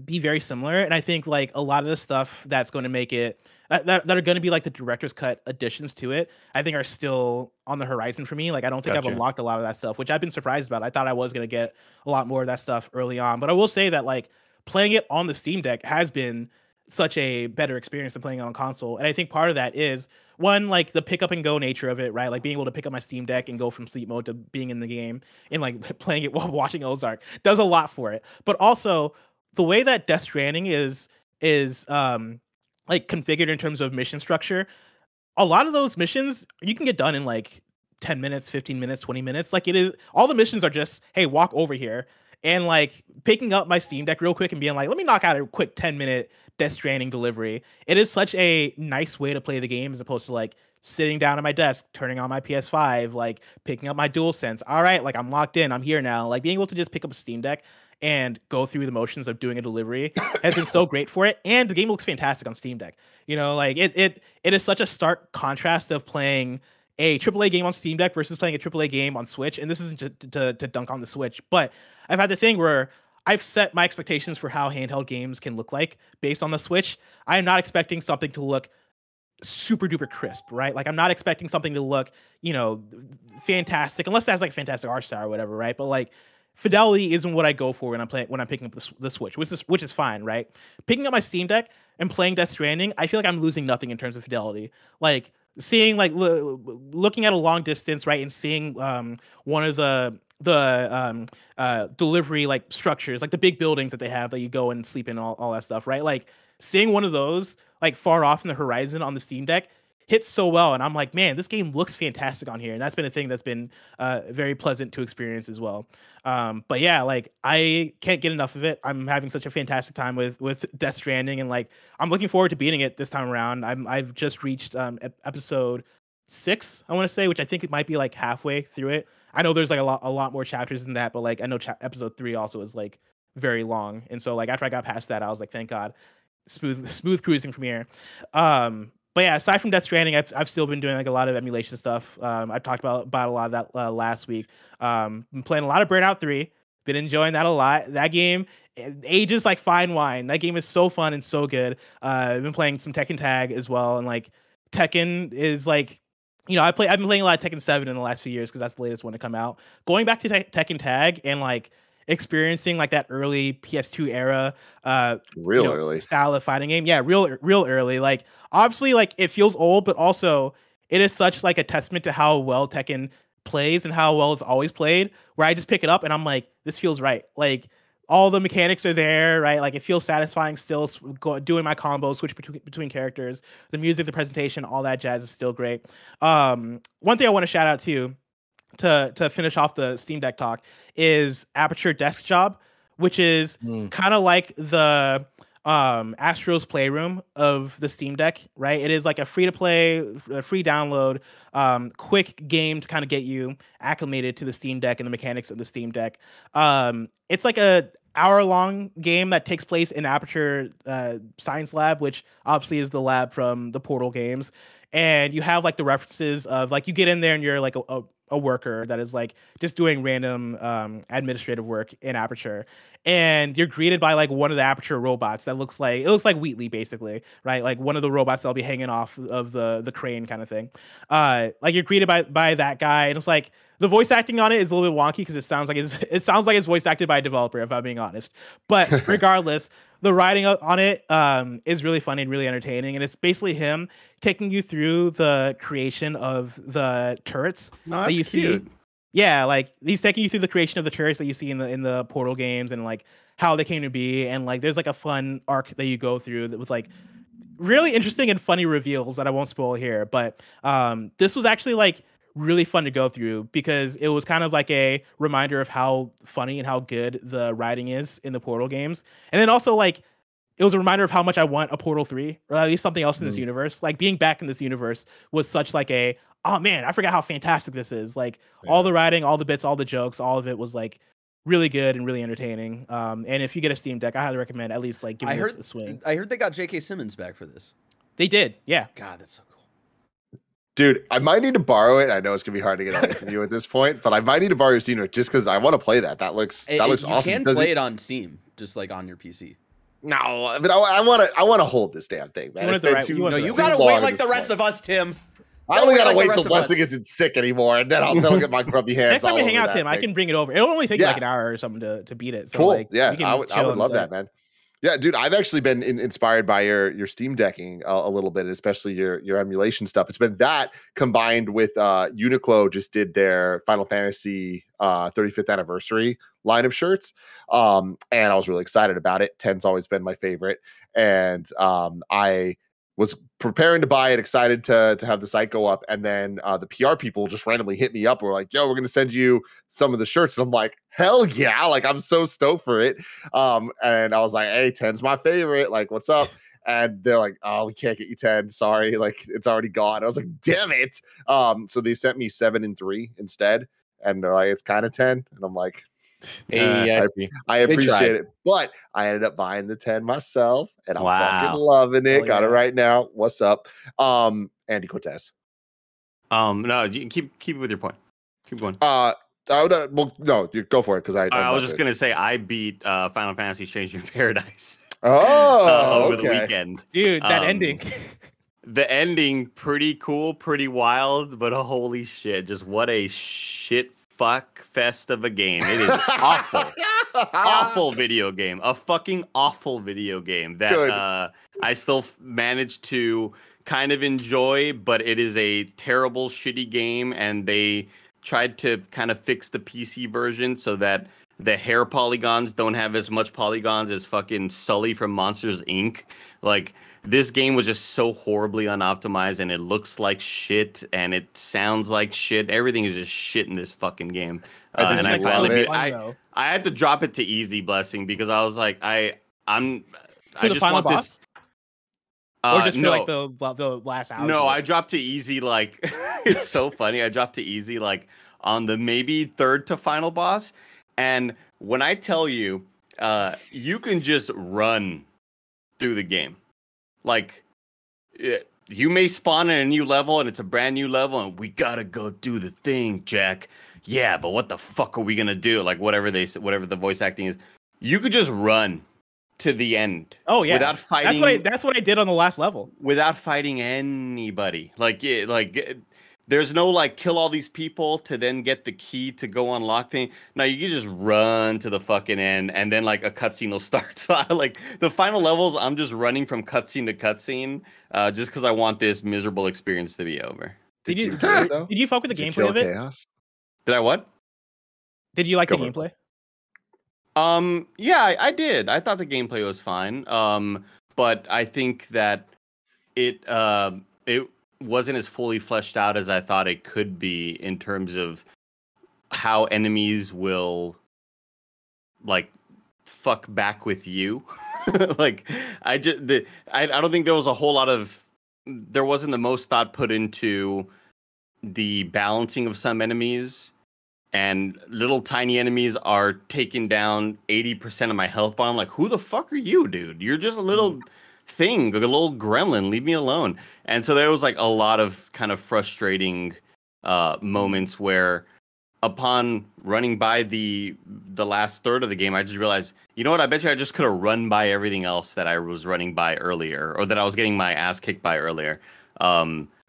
be very similar. And I think like a lot of the stuff that's going to make it that are going to be like the director's cut additions to it, I think are still on the horizon for me. Like, I don't think I've unlocked a lot of that stuff, which I've been surprised about. I thought I was going to get a lot more of that stuff early on. But I will say that like playing it on the Steam Deck has been such a better experience than playing it on console. And I think part of that is, one, like the pick up and go nature of it, right? Like being able to pick up my Steam Deck and go from sleep mode to being in the game and like playing it while watching Ozark does a lot for it. But also the way that Death Stranding is like configured in terms of mission structure, a lot of those missions you can get done in like 10 minutes, 15 minutes, 20 minutes. Like, it is, all the missions are just, hey, walk over here. And like picking up my Steam Deck real quick and being like, let me knock out a quick 10-minute Death Stranding delivery. It is such a nice way to play the game as opposed to like sitting down at my desk, turning on my PS5, like picking up my DualSense. All right, like I'm locked in, I'm here now. Like being able to just pick up a Steam Deck and go through the motions of doing a delivery has been so great for it. And the game looks fantastic on Steam Deck. You know, like it is such a stark contrast of playing a AAA game on Steam Deck versus playing a AAA game on Switch. And this isn't to dunk on the Switch, but I've had the thing where I've set my expectations for how handheld games can look like based on the Switch. I am not expecting something to look super duper crisp, right? Like I'm not expecting something to look, you know, fantastic, unless that's like fantastic art style or whatever, right? But like fidelity isn't what I go for when I'm picking up the Switch, which is fine, right? Picking up my Steam Deck and playing Death Stranding, I feel like I'm losing nothing in terms of fidelity. Like seeing like looking at a long distance, right, and seeing one of the delivery like structures, like the big buildings that they have that you go and sleep in, all that stuff, right? Like seeing one of those like far off in the horizon on the Steam Deck hits so well, and I'm like, man, this game looks fantastic on here, and that's been a thing that's been very pleasant to experience as well. But yeah, like I can't get enough of it. I'm having such a fantastic time with Death Stranding, and like I'm looking forward to beating it this time around. I've just reached episode 6, I want to say, which I think it might be like halfway through it. I know there's like a lot more chapters than that, but like I know episode 3 also is like very long, and so like after I got past that, I was like, thank God, smooth cruising from here. But yeah, aside from Death Stranding, I've still been doing like a lot of emulation stuff. I talked about a lot of that last week. Been playing a lot of Burnout 3. Been enjoying that a lot. That game ages like fine wine. That game is so fun and so good. I've been playing some Tekken Tag as well, and like Tekken is like, you know, I've been playing a lot of Tekken 7 in the last few years because that's the latest one to come out. Going back to Tekken Tag and like experiencing like that early PS2 era early style of fighting game. Yeah, real early. Like obviously like it feels old, but also it is such like a testament to how well Tekken plays and how well it's always played, where I just pick it up and I'm like, this feels right. Like all the mechanics are there, right? Like it feels satisfying still doing my combos, switch between characters, the music, the presentation, all that jazz is still great. One thing I want to shout out to finish off the Steam Deck talk is Aperture Desk Job, which is kind of like the Astro's Playroom of the Steam Deck, right? It is like a free to play, a free download, quick game to kind of get you acclimated to the Steam Deck and the mechanics of the Steam Deck. It's like a hour-long game that takes place in Aperture Science Lab, which obviously is the lab from the Portal games. And you have like the references of like you get in there and you're like a worker that is like just doing random administrative work in Aperture, and you're greeted by like one of the Aperture robots that looks like Wheatley basically, right? Like one of the robots that'll be hanging off of the crane kind of thing. Like you're greeted by that guy, and it's like the voice acting on it is a little bit wonky because it sounds like it's voice acted by a developer, if I'm being honest. But regardless, the writing on it is really funny and really entertaining, and it's basically him taking you through the creation of the turrets that you see. Yeah, like he's taking you through the creation of the turrets that you see in the Portal games and like how they came to be, and like there's like a fun arc that you go through with like really interesting and funny reveals that I won't spoil here. But this was actually like really fun to go through because it was kind of like a reminder of how funny and how good the writing is in the Portal games, and then also like it was a reminder of how much I want a Portal 3 or at least something else in this universe. Like being back in this universe was such like a, oh man, I forgot how fantastic this is. Like all the writing, all the bits, all the jokes, all of it was like really good and really entertaining. And if you get a Steam Deck, I highly recommend at least like giving this a swing. I heard they got J.K. Simmons back for this. They did, yeah. God, that's so cool. Dude, I might need to borrow it. I know it's gonna be hard to get away from you at this point, but I might need to borrow your Steam Deck just because I want to play that. That looks awesome. You can play it on Steam, just like on your PC. No, but I want to hold this damn thing, man. You gotta wait like the rest of us, Tim. I only gotta wait till Blessing isn't sick anymore, and then I'll get my grubby hands. Next time we hang out, Tim, I can bring it over. It'll only take like an hour or something to beat it. So cool. Like, yeah, I would love that, man. Yeah, dude, I've actually been inspired by your Steam Decking a little bit, especially your emulation stuff. It's been that combined with Uniqlo just did their Final Fantasy 35th anniversary line of shirts, and I was really excited about it. 10's always been my favorite, and I was preparing to buy it, excited to have the site go up, and then the PR people just randomly hit me up. We're like, "Yo, we're gonna send you some of the shirts," and I'm like, "Hell yeah!" Like I'm so stoked for it. And I was like, "Hey, 10's my favorite. Like, what's up?" And they're like, "Oh, we can't get you 10. Sorry, like it's already gone." I was like, "Damn it!" So they sent me 7 and 3 instead, and they're like, "It's kind of 10," and I'm like, I appreciate it, but I ended up buying the 10 myself, and I'm fucking loving it. Got it right now. What's up, Andy Cortez? No, you can keep it with your point. Keep going. No, you go for it because I was just gonna say I beat Final Fantasy Stranger in Paradise. Over the weekend, dude. That ending. The ending, pretty cool, pretty wild, but holy shit, just what a shit fuck fest of a game. It is awful. Awful video game. A fucking awful video game that I still managed to kind of enjoy, but it is a terrible, shitty game, and they tried to kind of fix the PC version so that the hair polygons don't have as much polygons as fucking Sully from Monsters, Inc. Like, this game was just so horribly unoptimized, and it looks like shit, and it sounds like shit. Everything is just shit in this fucking game. And I finally I had to drop it to easy, Blessing, because I was like, I just want this. Or just feel like the last hour. No, I dropped to easy. Like, it's so funny. I dropped to easy like on the maybe third to final boss. And when I tell you, you can just run through the game. Like, you may spawn in a new level, and it's a brand new level, and we gotta go do the thing, Jack. Yeah, but what the fuck are we gonna do? Like, whatever the voice acting is, you could just run to the end. Oh yeah, without fighting. That's what I did on the last level. Without fighting anybody. There's no like kill all these people to then get the key to go unlock thing. No, you can just run to the fucking end, and then like a cutscene will start. So like the final levels, I'm just running from cutscene to cutscene, just because I want this miserable experience to be over. Did you fuck with the gameplay of it? Chaos? Did I what? Did you like the gameplay? Yeah, I did. I thought the gameplay was fine. But I think that it wasn't as fully fleshed out as I thought it could be in terms of how enemies will like fuck back with you. Like I don't think there was a whole lot of, there wasn't the most thought put into the balancing of some enemies and little tiny enemies are taking down 80% of my health bar. I'm like, who the fuck are you, dude? You're just a little thing, a little gremlin. Leave me alone. And so there was like a lot of kind of frustrating moments where, upon running by the last third of the game, I just realized, you know what? I bet you I just could have run by everything else that I was running by earlier, or that I was getting my ass kicked by earlier.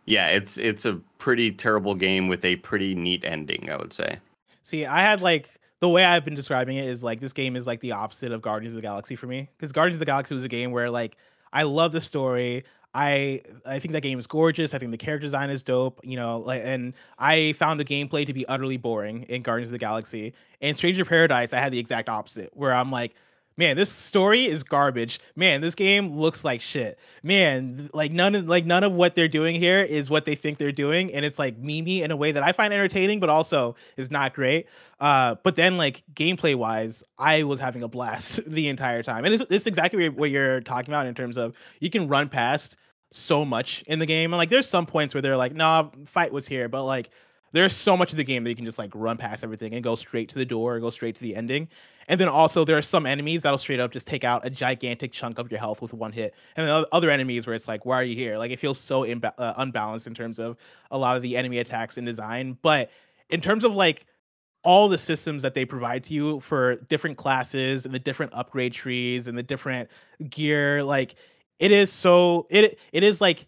Yeah, it's a pretty terrible game with a pretty neat ending, I would say. See, I had like the way I've been describing it is like this game is like the opposite of Guardians of the Galaxy for me, because Guardians of the Galaxy was a game where like I love the story. I think that game is gorgeous. I think the character design is dope, you know, like, and I found the gameplay to be utterly boring in Guardians of the Galaxy. In Stranger Paradise, I had the exact opposite, where I'm like, man, this story is garbage. Man, this game looks like shit. Man, like none of what they're doing here is what they think they're doing, and it's like memey in a way that I find entertaining, but also is not great. But then like gameplay wise, I was having a blast the entire time, and it's exactly what you're talking about in terms of you can run past so much in the game, and like there's some points where they're like, nah, fight was here, but like there's so much of the game that you can just like run past everything and go straight to the door or go straight to the ending. And then also there are some enemies that'll straight up just take out a gigantic chunk of your health with one hit. And then other enemies where it's like, why are you here? Like it feels so unbalanced in terms of a lot of the enemy attacks and design. But in terms of like all the systems that they provide to you for different classes and the different upgrade trees and the different gear, like it is like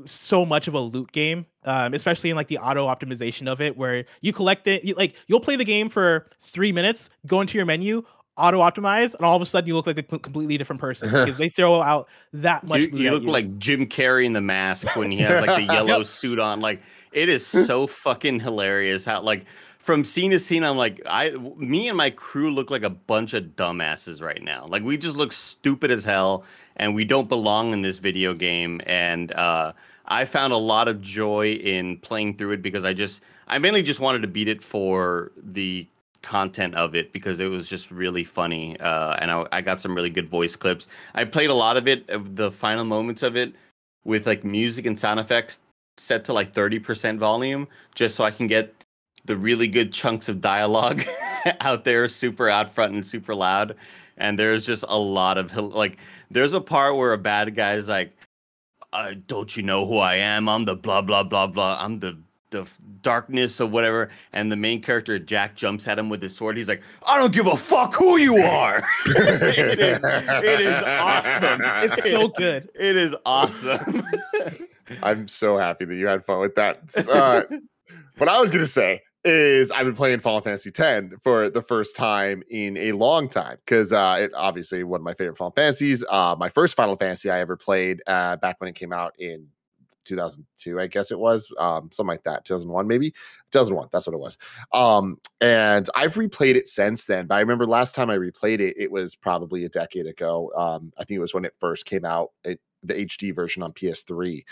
so much of a loot game, especially in like the auto optimization of it, where you collect it, you'll play the game for 3 minutes, go into your menu, auto optimize, and all of a sudden you look like a completely different person because they throw out that much loot. You look like Jim Carrey in The Mask when he has like the yellow suit on. Like it is so fucking hilarious how like from scene to scene, I'm like, me and my crew look like a bunch of dumbasses right now. Like we just look stupid as hell, and we don't belong in this video game. And I found a lot of joy in playing through it because I mainly just wanted to beat it for the content of it because it was just really funny. And I got some really good voice clips. I played a lot of it, the final moments of it, with like music and sound effects set to like 30% volume, just so I can get the really good chunks of dialogue out there, super out front and super loud. And there's just a lot of like, there's a part where a bad guy's like, don't you know who I am? I'm the blah, blah, blah, blah. I'm the darkness of whatever. And the main character, Jack, jumps at him with his sword. He's like, I don't give a fuck who you are. It is awesome. It's so good. It is awesome. I'm so happy that you had fun with that. What I was going to say is I've been playing Final Fantasy X for the first time in a long time because it obviously one of my favorite Final Fantasies. My first Final Fantasy I ever played back when it came out in 2002, I guess it was, something like that. 2001, maybe 2001. That's what it was. And I've replayed it since then. But I remember last time I replayed it, it was probably a decade ago. I think it was when it first came out, the HD version on PS3.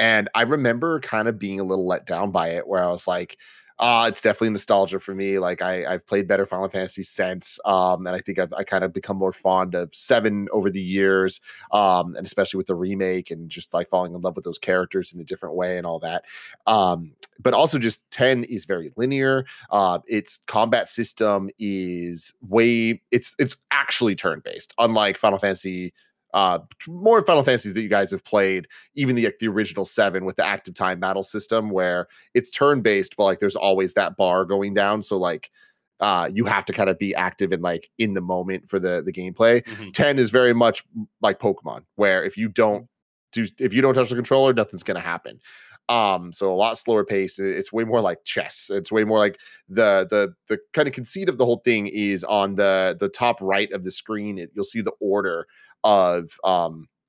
And I remember kind of being a little let down by it, where I was like, it's definitely nostalgia for me. Like I've played better Final Fantasy since, and I think I kind of become more fond of 7 over the years, and especially with the remake and just like falling in love with those characters in a different way and all that. But also just 10 is very linear. Its combat system is it's actually turn-based, unlike Final Fantasy. More Final Fantasies that you guys have played, even the original 7 with the active time battle system where it's turn-based, but like there's always that bar going down. So like you have to kind of be active and like in the moment for the gameplay. 10 is very much like Pokemon, where if you don't touch the controller, nothing's gonna happen. So a lot slower pace. It's way more like chess. It's way more like the kind of conceit of the whole thing is on the top right of the screen. You'll see the order of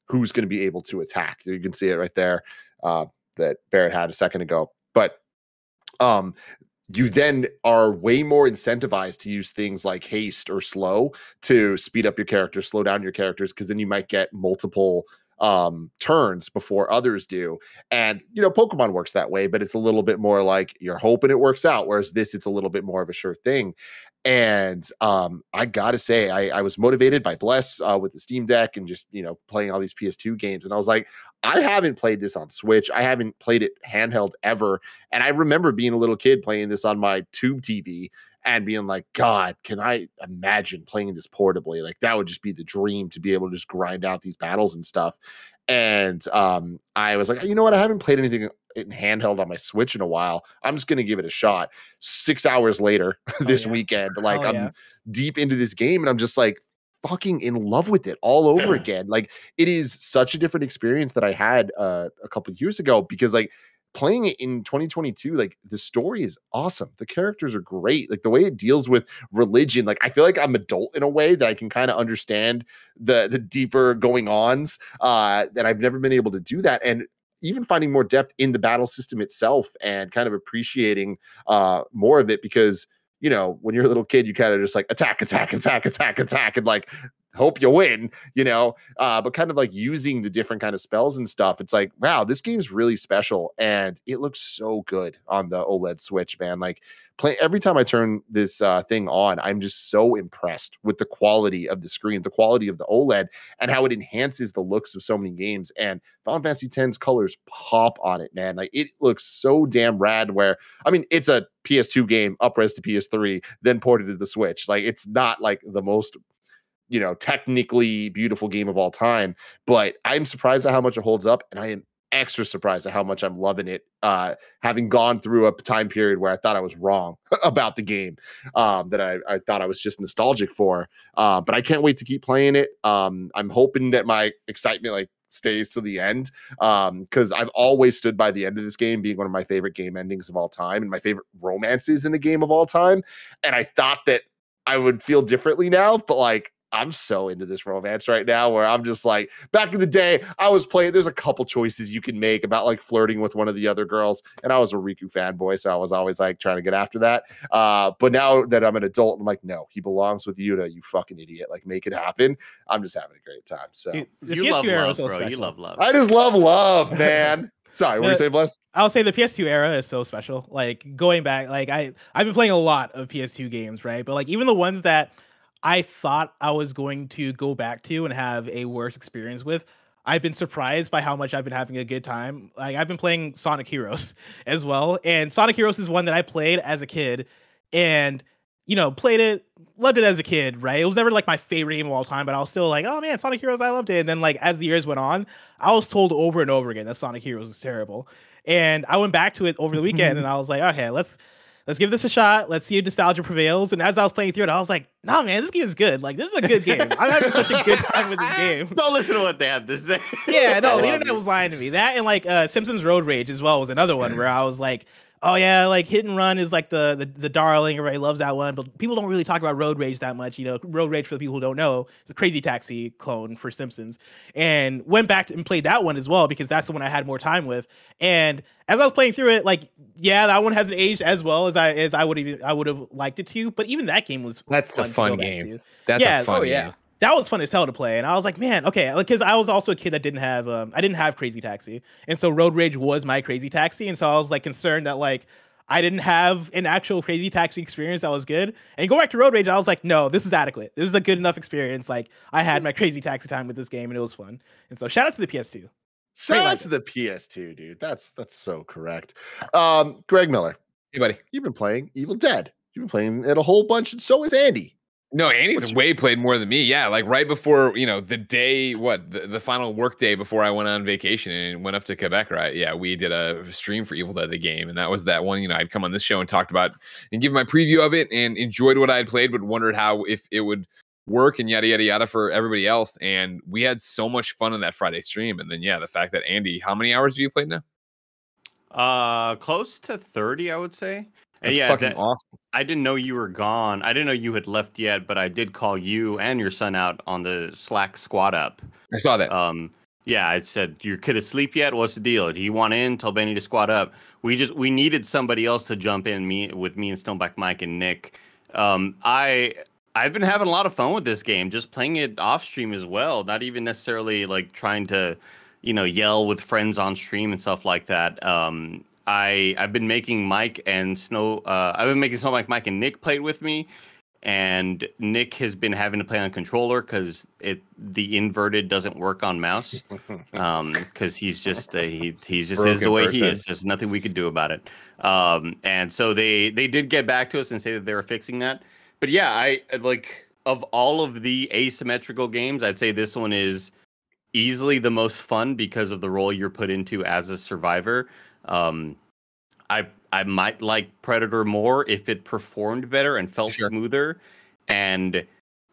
who's going to be able to attack. You can see it right there that Barrett had a second ago. But you then are way more incentivized to use things like haste or slow to speed up your characters, slow down your characters, because then you might get multiple turns before others do. And you know, Pokemon works that way, but it's a little bit more like you're hoping it works out, whereas this, it's a little bit more of a sure thing. And I gotta say, I was motivated by Bless with the Steamdeck and just, you know, playing all these PS2 games, and I was like, I haven't played this on Switch. I haven't played it handheld ever. And I remember being a little kid playing this on my tube TV and being like, God, can I imagine playing this portably? Like that would just be the dream to be able to just grind out these battles and stuff. And I was like, you know what? I haven't played anything in handheld on my Switch in a while. I'm just going to give it a shot. 6 hours later this weekend, like I'm deep into this game and I'm just like fucking in love with it all over again. Like it is such a different experience that I had a couple of years ago because like playing it in 2022, like the story is awesome. The characters are great. Like the way it deals with religion, like I feel like I'm adult in a way that I can kind of understand the deeper going ons that I've never been able to do that. And even finding more depth in the battle system itself and kind of appreciating more of it because, you know, when you're a little kid, you kind of just like attack, and like hope you win, you know, but kind of like using the different kind of spells and stuff. It's like, wow, this game's really special and it looks so good on the OLED Switch, man. Like every time I turn this thing on, I'm just so impressed with the quality of the screen, the quality of the OLED and how it enhances the looks of so many games. And Final Fantasy X's colors pop on it, man. Like it looks so damn rad where, I mean, it's a PS2 game up-res to PS3, then ported to the Switch. Like it's not like the most, you know, technically beautiful game of all time, but I'm surprised at how much it holds up. And I am extra surprised at how much I'm loving it. Having gone through a time period where I thought I was wrong about the game, that I thought I was just nostalgic for. But I can't wait to keep playing it. I'm hoping that my excitement like stays to the end. Cause I've always stood by the end of this game being one of my favorite game endings of all time and my favorite romances in the game of all time. And I thought that I would feel differently now, but like, I'm so into this romance right now where I'm just like, back in the day, I was playing, there's a couple choices you can make about like flirting with one of the other girls. And I was a Riku fanboy, so I was always like trying to get after that. But now that I'm an adult, I'm like, no, he belongs with Yuta, you fucking idiot. Like make it happen. I'm just having a great time. So you love love, bro. Special. You love love. I just love love, man. Sorry, what were you saying, Bless? I'll say the PS2 era is so special. Like going back, like I've been playing a lot of PS2 games, right? But like even the ones that I thought I was going to go back to and have a worse experience with, I've been surprised by how much I've been having a good time. Like I've been playing Sonic Heroes as well. And Sonic Heroes is one that I played as a kid and, you know, played it, loved it as a kid, right? It was never like my favorite game of all time, but I was still like, oh man, Sonic Heroes, I loved it. And then like as the years went on, I was told over and over again that Sonic Heroes is terrible. And I went back to it over the weekend and I was like, okay, let's give this a shot. Let's see if nostalgia prevails. And as I was playing through it, I was like, no, man, this game is good. Like, this is a good game. I'm having such a good time with this game. Don't listen to what they have to say. Yeah, no, the internet was lying to me. That and like Simpsons Road Rage as well was another one where I was like, oh yeah, like Hit and Run is like the darling. Everybody loves that one, but people don't really talk about Road Rage that much. You know, Road Rage, for the people who don't know, is a Crazy Taxi clone for Simpsons. And went back and played that one as well because that's the one I had more time with. And as I was playing through it, like, yeah, that one hasn't aged as well as I would have liked it to. But even that game was a fun game. That's a fun game. That was fun as hell to play, and I was like, man, okay, because I was also a kid that didn't have Crazy Taxi, and so Road Rage was my Crazy Taxi, and so I was like concerned that like I didn't have an actual Crazy Taxi experience that was good. And going back to Road Rage, I was like, no, this is adequate. This is a good enough experience. Like I had my Crazy Taxi time with this game, and it was fun. And so shout out to the PS2. Shout out to the PS2, dude. That's so correct. Greg Miller, hey buddy, you've been playing Evil Dead. You've been playing it a whole bunch, and so is Andy. No, Andy's way played more than me. Yeah, like right before, you know, the day, the final work day before I went on vacation and went up to Quebec, right? Yeah, we did a stream for Evil Dead, the game. And that was that one, you know, I'd come on this show and talked about and give my preview of it and enjoyed what I had played, but wondered how, if it would work and yada, yada, yada for everybody else. And we had so much fun on that Friday stream. And then, yeah, the fact that Andy, how many hours have you played now? Close to 30, I would say. That's fucking awesome. I didn't know you were gone. I didn't know you had left yet, but I did call you and your son out on the Slack squad up. I saw that. Yeah, I said, your kid asleep yet? What's the deal? Do you want in? Tell Benny to squad up. We needed somebody else to jump in, with me and Stoneback Mike and Nick. I've been having a lot of fun with this game, just playing it off stream as well. Not even necessarily like trying to, you know, yell with friends on stream and stuff like that. I've been making Mike and Snow. I've been making Snow Mike and Nick play with me, and Nick has been having to play on controller because the inverted doesn't work on mouse. Because he's just he's just is the way he is. There's nothing we could do about it. And so they did get back to us and say that they were fixing that. But yeah, I like of all of the asymmetrical games, I'd say this one is easily the most fun because of the role you're put into as a survivor. I might like Predator more if it performed better and felt smoother. And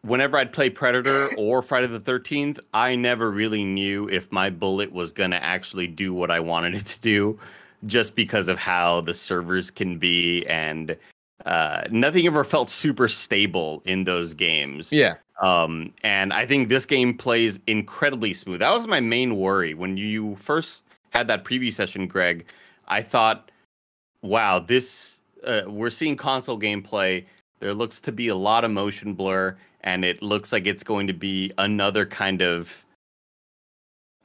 whenever I'd play Predator or Friday the 13th, I never really knew if my bullet was going to actually do what I wanted it to do, just because of how the servers can be. And nothing ever felt super stable in those games. Yeah. And I think this game plays incredibly smooth. That was my main worry. When you first had that preview session, Greg, I thought, wow, this we're seeing console gameplay. There looks to be a lot of motion blur, and it looks like it's going to be another kind of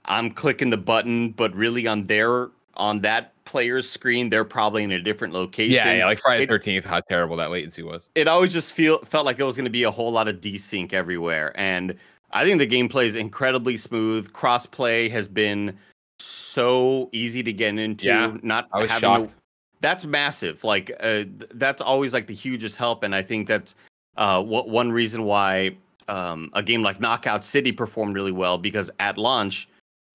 I'm clicking the button, but really on that player's screen, they're probably in a different location. Yeah, like Friday the 13th, how terrible that latency was. It always just felt like it was going to be a whole lot of desync everywhere. And I think the gameplay is incredibly smooth. Crossplay has been so easy to get into. Yeah, I was shocked. That's massive. Like that's always like the hugest help. And I think that's one reason why a game like Knockout City performed really well, because at launch,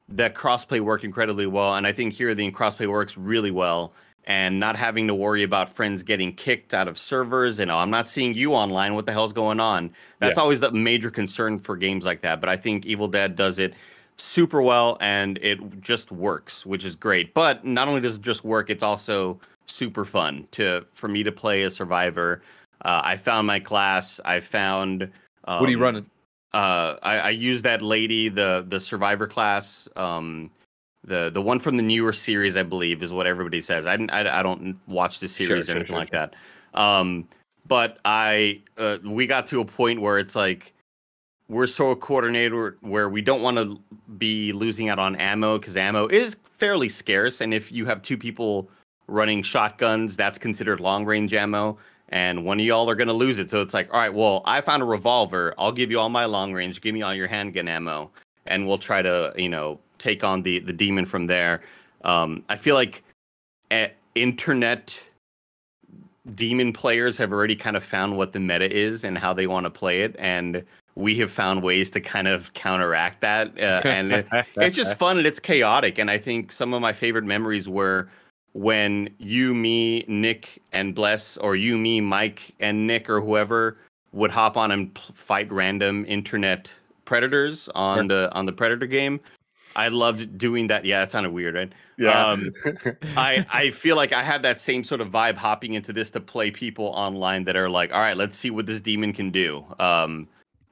that crossplay worked incredibly well, and I think here the crossplay works really well, and not having to worry about friends getting kicked out of servers, and I'm not seeing you online, what the hell's going on? That's always the major concern for games like that, but I think Evil Dead does it super well, and it just works, which is great. But not only does it just work, it's also super fun for me to play as Survivor. I found my class. I found... what are you running? I use that lady, the Survivor class, the one from the newer series, I believe, is what everybody says. I don't watch the series or anything like that. But we got to a point where it's like we're so coordinated where we don't want to be losing out on ammo, because ammo is fairly scarce, and if you have two people running shotguns, that's considered long range ammo. And one of y'all are going to lose it. So it's like, all right, well, I found a revolver. I'll give you all my long range. Give me all your handgun ammo. And we'll try to, take on the demon from there. I feel like internet demon players have already kind of found what the meta is and how they want to play it. And we have found ways to kind of counteract that. And it's just fun and it's chaotic. And I think some of my favorite memories were when you, me, Nick, and Bless, or you, me, Mike, and Nick, or whoever would hop on and fight random internet predators on the Predator game. I loved doing that. Yeah, that sounded weird, right? Yeah. I feel like I have that same sort of vibe hopping into this to play people online that are like, all right, let's see what this demon can do.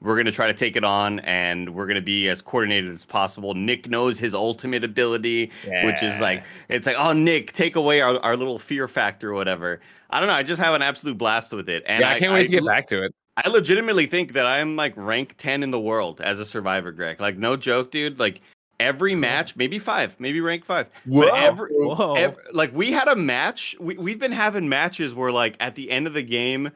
We're going to try to take it on, and we're going to be as coordinated as possible. Nick knows his ultimate ability, which is like, it's like, oh, Nick, take away our little fear factor or whatever. I don't know. I just have an absolute blast with it. And I can't wait to get back to it. I legitimately think that I'm like rank 10 in the world as a Survivor, Greg. Like, no joke, dude. Like, every match, maybe 5, maybe rank 5. Whoa. But like, we had a match. We've been having matches where, like, at the end of the game,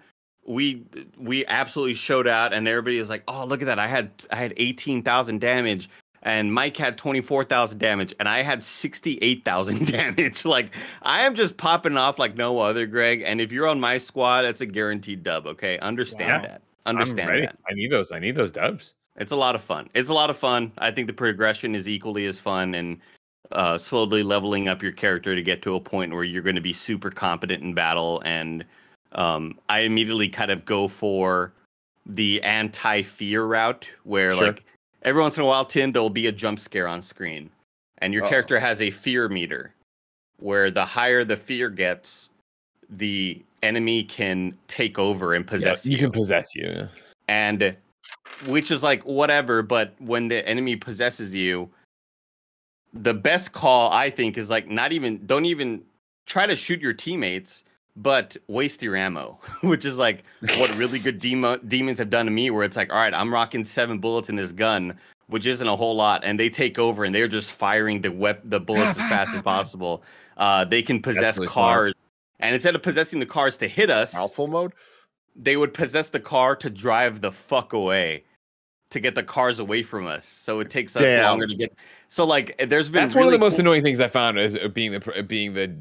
we absolutely showed out, and everybody was like, "Oh, look at that! I had 18,000 damage, and Mike had 24,000 damage, and I had 68,000 damage." Like, I am just popping off like no other, Greg. And if you're on my squad, that's a guaranteed dub. Okay, understand that. Understand that. I need those dubs. It's a lot of fun. I think the progression is equally as fun, and slowly leveling up your character to get to a point where you're going to be super competent in battle. And I immediately kind of go for the anti-fear route, where like every once in a while, Tim, there'll be a jump scare on screen, and your character has a fear meter, where the higher the fear gets, the enemy can take over and possess you. You can possess you. Yeah. And which is like whatever, but when the enemy possesses you, the best call, I think, is like don't even try to shoot your teammates, but waste your ammo, which is like what really good demons have done to me, where it's like, all right, I'm rocking 7 bullets in this gun, which isn't a whole lot, and they take over and they're just firing the bullets as fast as possible. They can possess cars, and instead of possessing the cars to hit us, mouthful mode. they would possess the car to drive the fuck away, to get the cars away from us. So it takes us longer to get. So like, there's been that's one of the most annoying things I found as being the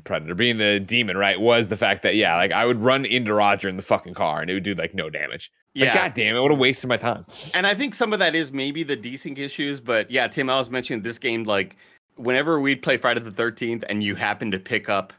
predator, being the demon, right? Was the fact that like I would run into Roger in the fucking car and it would do like no damage. Like, God damn it, what a waste of my time. And I think some of that is maybe the desync issues, but yeah, Tim, I was mentioning this game, like whenever we'd play Friday the 13th and you happen to pick up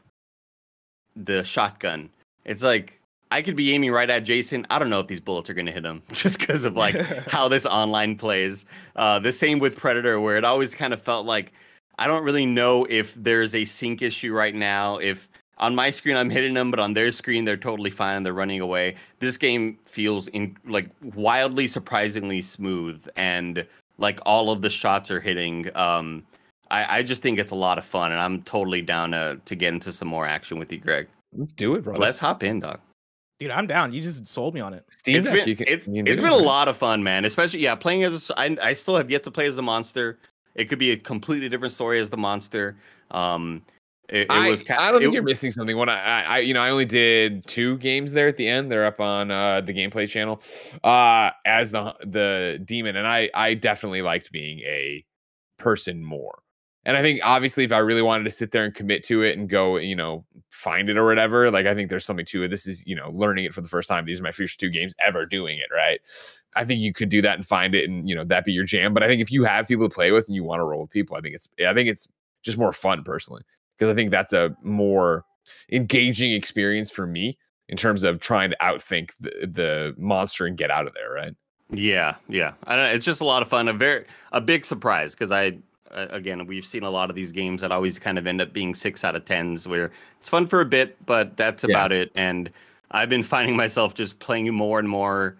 the shotgun, it's like, I could be aiming right at Jason. I don't know if these bullets are going to hit him just because of like how this online plays. The same with Predator, where it always kind of felt like I don't really know if there's a sync issue right now. If on my screen I'm hitting them, but on their screen they're totally fine and they're running away. This game feels like wildly, surprisingly smooth, and like all of the shots are hitting. I just think it's a lot of fun, and I'm totally down to get into some more action with you, Greg. Let's do it, bro. Let's hop in, dog. Dude, I'm down. You just sold me on it. Steamdeck, it's been a lot of fun, man. Especially, playing as I still have yet to play as the monster. It could be a completely different story as the monster. I don't think you're missing something. When I only did 2 games there at the end. They're up on the gameplay channel as the demon, and I definitely liked being a person more. And I think obviously if I really wanted to sit there and commit to it and go, find it or whatever, like I think there's something to it. This is, learning it for the first time. These are my first 2 games ever doing it, right? I think you could do that and find it and, that be your jam. But I think if you have people to play with and you want to roll with people, I think it's just more fun personally, because I think that's a more engaging experience for me in terms of trying to outthink the monster and get out of there, right? Yeah. I don't know, it's just a lot of fun. A big surprise, because again, we've seen a lot of these games that always kind of end up being 6 out of 10s, where it's fun for a bit, but that's about it. And I've been finding myself just playing more and more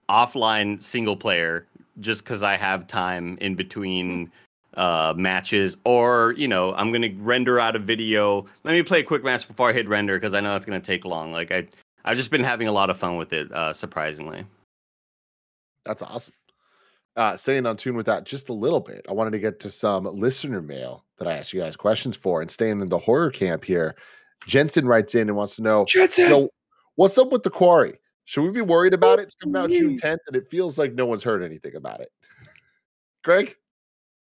offline single player, just because I have time in between matches, or I'm gonna render out a video. Let me play a quick match before I hit render, because I know it's gonna take long. Like I've just been having a lot of fun with it, surprisingly. That's awesome. Staying on tune with that just a little bit, I wanted to get to some listener mail that I asked you guys questions for, and staying in the horror camp here. Jensen writes in and wants to know, what's up with the Quarry? Should we be worried about it? It's coming out June 10th, and it feels like no one's heard anything about it. Greg,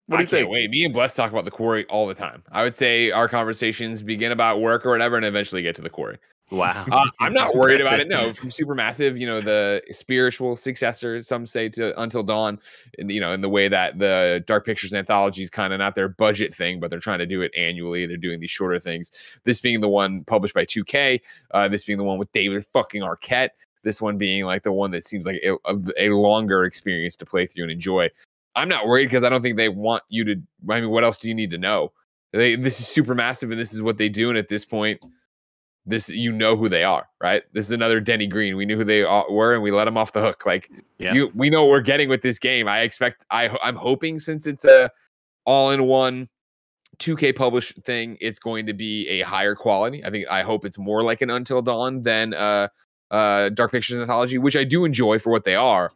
what do you think? I can't wait. Me and Bless talk about the Quarry all the time. I would say our conversations begin about work or whatever, and eventually get to the Quarry. Wow. I'm not worried about it. No, from Supermassive, the spiritual successor, some say, to Until Dawn, and, in the way that the Dark Pictures anthology is kind of not their budget thing, but they're trying to do it annually. They're doing these shorter things. This being the one published by 2K, this being the one with David fucking Arquette, this one being like the one that seems like a longer experience to play through and enjoy. I'm not worried, because I don't think they want you to. I mean, what else do you need to know? This is Supermassive, and this is what they do. And at this point, who they are, right? This is another Denny Green. We knew who they were, and we let them off the hook. Like, we know what we're getting with this game. I'm hoping, since it's a all-in-one 2K published thing, it's going to be a higher quality. I hope it's more like an Until Dawn than Dark Pictures anthology, which I do enjoy for what they are,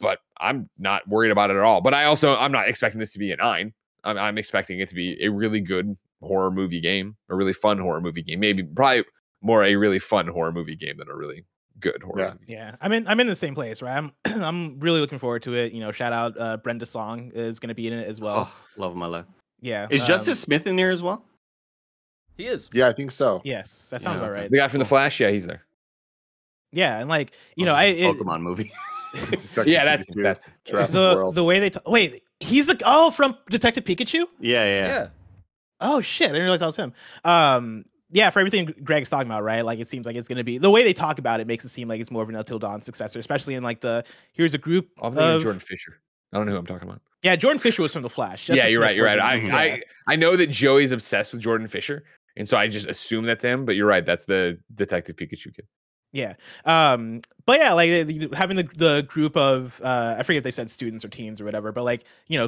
but I'm not worried about it at all. But I'm not expecting this to be a 9. I'm expecting it to be a really good horror movie game, a really fun horror movie game. Probably more a really fun horror movie game than a really good horror movie. Yeah. I'm in the same place, right? I'm really looking forward to it. Shout out Brenda Song is going to be in it as well. Oh, love my life. Yeah. Is Justice Smith in there as well? He is. Yeah, I think so. Yes, that sounds about right. The guy from The Flash, yeah, he's there. Yeah, and like, Pokemon movie. Yeah, that's the way they wait, he's from Detective Pikachu? Yeah. Oh shit, I didn't realize that was him. Yeah, for everything Greg's talking about, right? Like, it seems like it's going to be, the way they talk about it makes it seem like it's more of an Until Dawn successor, especially in like here's a group of Jordan Fisher. I don't know who I'm talking about. Yeah, Jordan Fisher was from The Flash. Justice You're right. I know that Joey's obsessed with Jordan Fisher, and so I just assume that's him, but you're right. That's the Detective Pikachu kid. Yeah. But yeah, like having the group of I forget if they said students or teens or whatever, but like,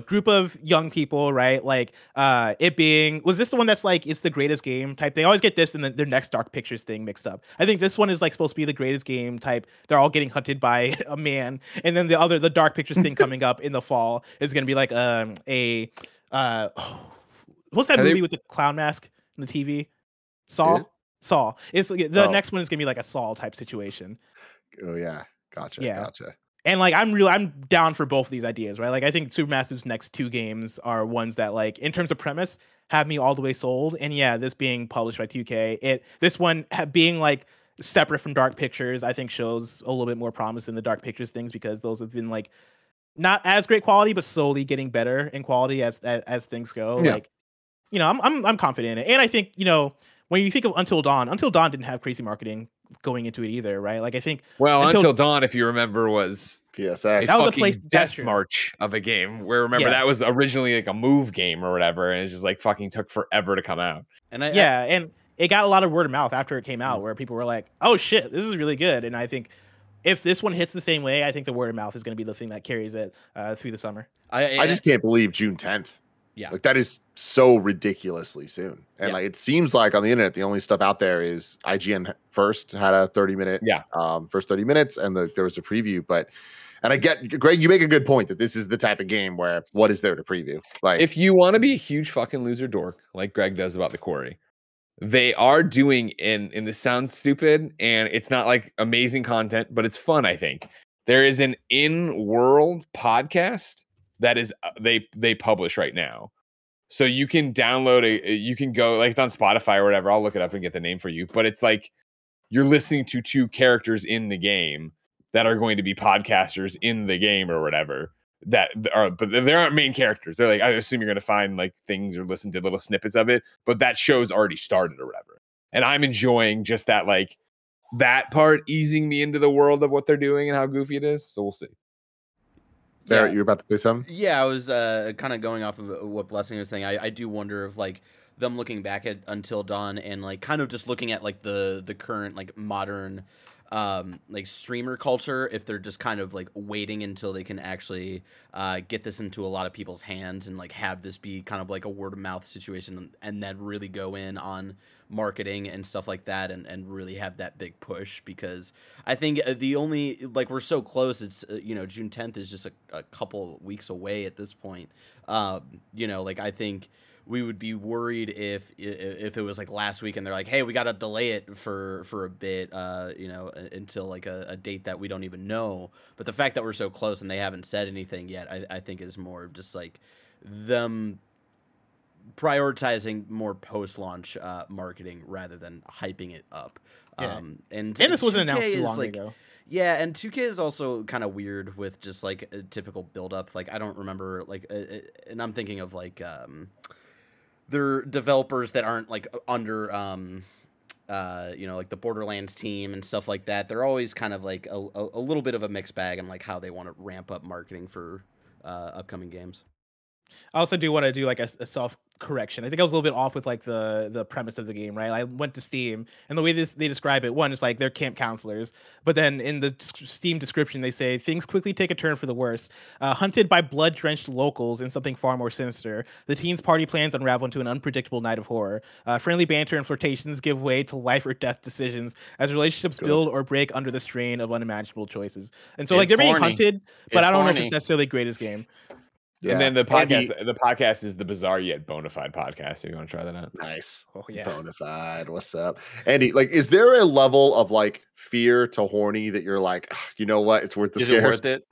group of young people, right? Like it being, was this the one that's like it's the greatest game type? They always get this and then their next Dark Pictures thing mixed up. I think this one is like supposed to be the greatest game type. They're all getting hunted by a man, and then the Dark Pictures thing coming up in the fall is gonna be like what's that movie with the clown mask on the TV? Saw? Saw. It's the next one is gonna be like a Saw type situation. Oh yeah, gotcha. Yeah. Gotcha. And like I'm down for both of these ideas, right? Like I think Supermassive's next 2 games are ones that like in terms of premise have me all the way sold. And yeah, this being published by 2K, this one being like separate from Dark Pictures, I think shows a little bit more promise than the Dark Pictures things because those have been like not as great quality, but slowly getting better in quality as things go. Yeah. Like, I'm confident in it. And I think, when you think of Until Dawn didn't have crazy marketing going into it either, right? Like I think Until Dawn, if you remember, was PSX. That was a fucking death march of a game. Where remember that was originally like a move game or whatever, and it just like fucking took forever to come out. And and it got a lot of word of mouth after it came out, where people were like, "Oh shit, this is really good." And I think if this one hits the same way, I think the word of mouth is going to be the thing that carries it through the summer. I just can't believe June 10th. Yeah, like that is so ridiculously soon. And like it seems like on the internet, the only stuff out there is IGN first had a 30-minute, first 30 minutes, and there was a preview. And I get, Greg, you make a good point that this is the type of game where what is there to preview? Like, if you want to be a huge fucking loser dork, like Greg does about the Quarry, they are doing and this sounds stupid and it's not like amazing content, but it's fun. I think there is an in-world podcast that is they publish right now. So you can download you can go, like, it's on Spotify or whatever. I'll look it up and get the name for you. But it's like you're listening to 2 characters in the game that are going to be podcasters in the game or whatever. But they aren't main characters. They're like, I assume you're going to find like things or listen to little snippets of it. But that show's already started or whatever. And I'm enjoying just that, like, that part easing me into the world of what they're doing and how goofy it is. So we'll see. Barrett, you're about to say something? Yeah, I was kind of going off of what Blessing was saying. I do wonder if like them looking back at Until Dawn and like kind of just looking at like the current like modern like streamer culture, if they're just kind of like waiting until they can actually get this into a lot of people's hands and like have this be kind of like a word of mouth situation and then really go in on marketing and stuff like that and really have that big push. Because I think the only, like, we're so close, it's June 10th is just a couple weeks away at this point. Like, I think we would be worried if it was like last week and they're like, hey, we got to delay it for a bit, until like a date that we don't even know. But the fact that we're so close and they haven't said anything yet, I think is more of just like them prioritizing more post-launch marketing rather than hyping it up. Yeah. And this wasn't announced too long ago. Yeah, and 2K is also kind of weird with just like a typical build-up. Like, I don't remember, like, and I'm thinking of like they're developers that aren't like under like the Borderlands team and stuff like that. They're always kind of like a little bit of a mixed bag and like how they want to ramp up marketing for upcoming games. I also do want to do like a self-correction. I think I was a little bit off with like the premise of the game, right? I went to Steam, and the way they describe it, one is like they're camp counselors, but then in the Steam description they say things quickly take a turn for the worse. Hunted by blood-drenched locals in something far more sinister, the teens' party plans unravel into an unpredictable night of horror. Friendly banter and flirtations give way to life or death decisions as relationships build or break under the strain of unimaginable choices. And so, like, they're being hunted, but I don't know if it's necessarily the greatest game. Yeah. And then the podcast is the Bizarre Yet Bonafide podcast. If you want to try that out. Nice. Oh yeah. Bonafide. What's up? Andy, like, is there a level of like fear to horny that you're like, you know what? It's worth the scare. Is it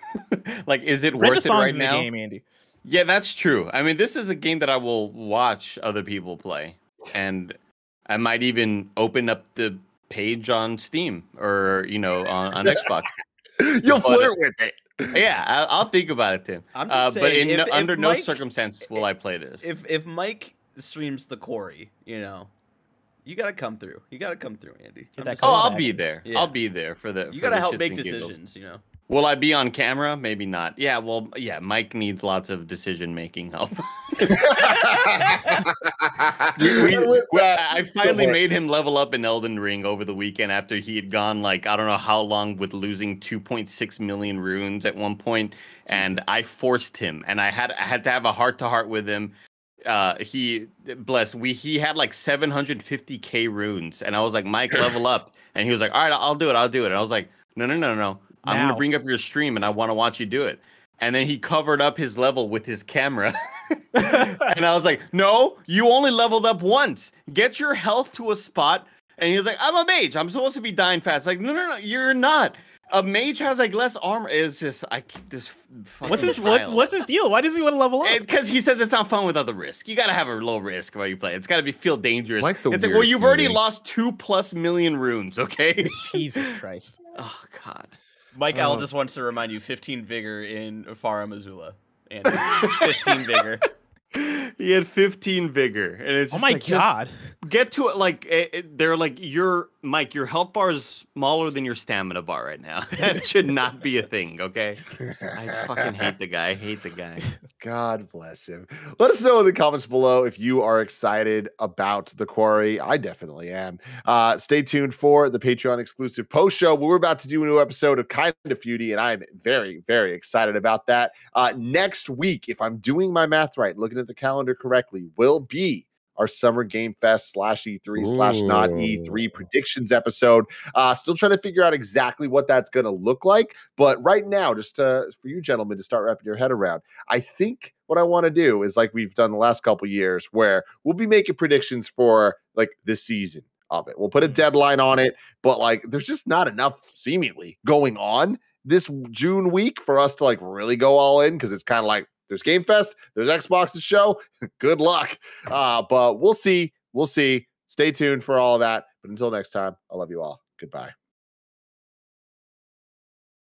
worth it? Like, is it worth it right now? Game, Andy. Yeah, that's true. I mean, this is a game that I will watch other people play. And I might even open up the page on Steam or, on Xbox. You'll flirt with it. Yeah, I'll think about it, Tim. I'm just saying, but under no Mike, circumstance will I play this. If Mike streams the Quarry, you gotta come through. You gotta come through, Andy. I'll be there. Yeah. I'll be there for the. You gotta help shits make and giggles. decisions. Will I be on camera? Maybe not. Yeah, well, yeah, Mike needs lots of decision-making help. I finally made him level up in Elden Ring over the weekend after he had gone, like, I don't know how long with losing 2.6 million runes at one point, and I forced him, and I had to have a heart-to-heart with him. He had like 750k runes, and I was like, Mike, level up, and he was like, all right, I'll do it. And I was like, no. I'm going to bring up your stream and I want to watch you do it. And then he covered up his level with his camera. And I was like, no, you only leveled up once. Get your health to a spot. And he was like, I'm a mage. I'm supposed to be dying fast. Like, no, you're not. A mage has like less armor. It's just I keep this. What's his deal? Why does he want to level up? Because he says it's not fun without the risk. You gotta have a low risk while you play. It's gotta feel dangerous. Mike's the it's like, well, you've already movie. lost 2+ million runes. Okay. Jesus Christ. Oh God. Mike L just wants to remind you 15 vigor in Farah Missoula. And 15 vigor. He had 15 vigor, and it's Oh just my like, God. just get to it. Like they're like, Mike, your health bar is smaller than your stamina bar right now. That should not be a thing. Okay. I fucking hate the guy. I hate the guy. God bless him. Let us know in the comments below if you are excited about the Quarry. I definitely am. Stay tuned for the Patreon exclusive post show where we're about to do a new episode of KindaFunny, and I'm very, very excited about that. Next week, if I'm doing my math right, looking at the calendar correctly, will be our Summer Game Fest /E3/not E3 predictions episode. Still trying to figure out exactly what that's going to look like. But right now, just for you gentlemen to start wrapping your head around, I think what I want to do is like we've done the last couple years where we'll be making predictions for like this season of it. We'll put a deadline on it, but like there's just not enough seemingly going on this June week for us to like really go all in, because it's kind of like there's Game Fest, there's Xbox to show. Good luck. But we'll see. Stay tuned for all of that. But until next time, I love you all. Goodbye.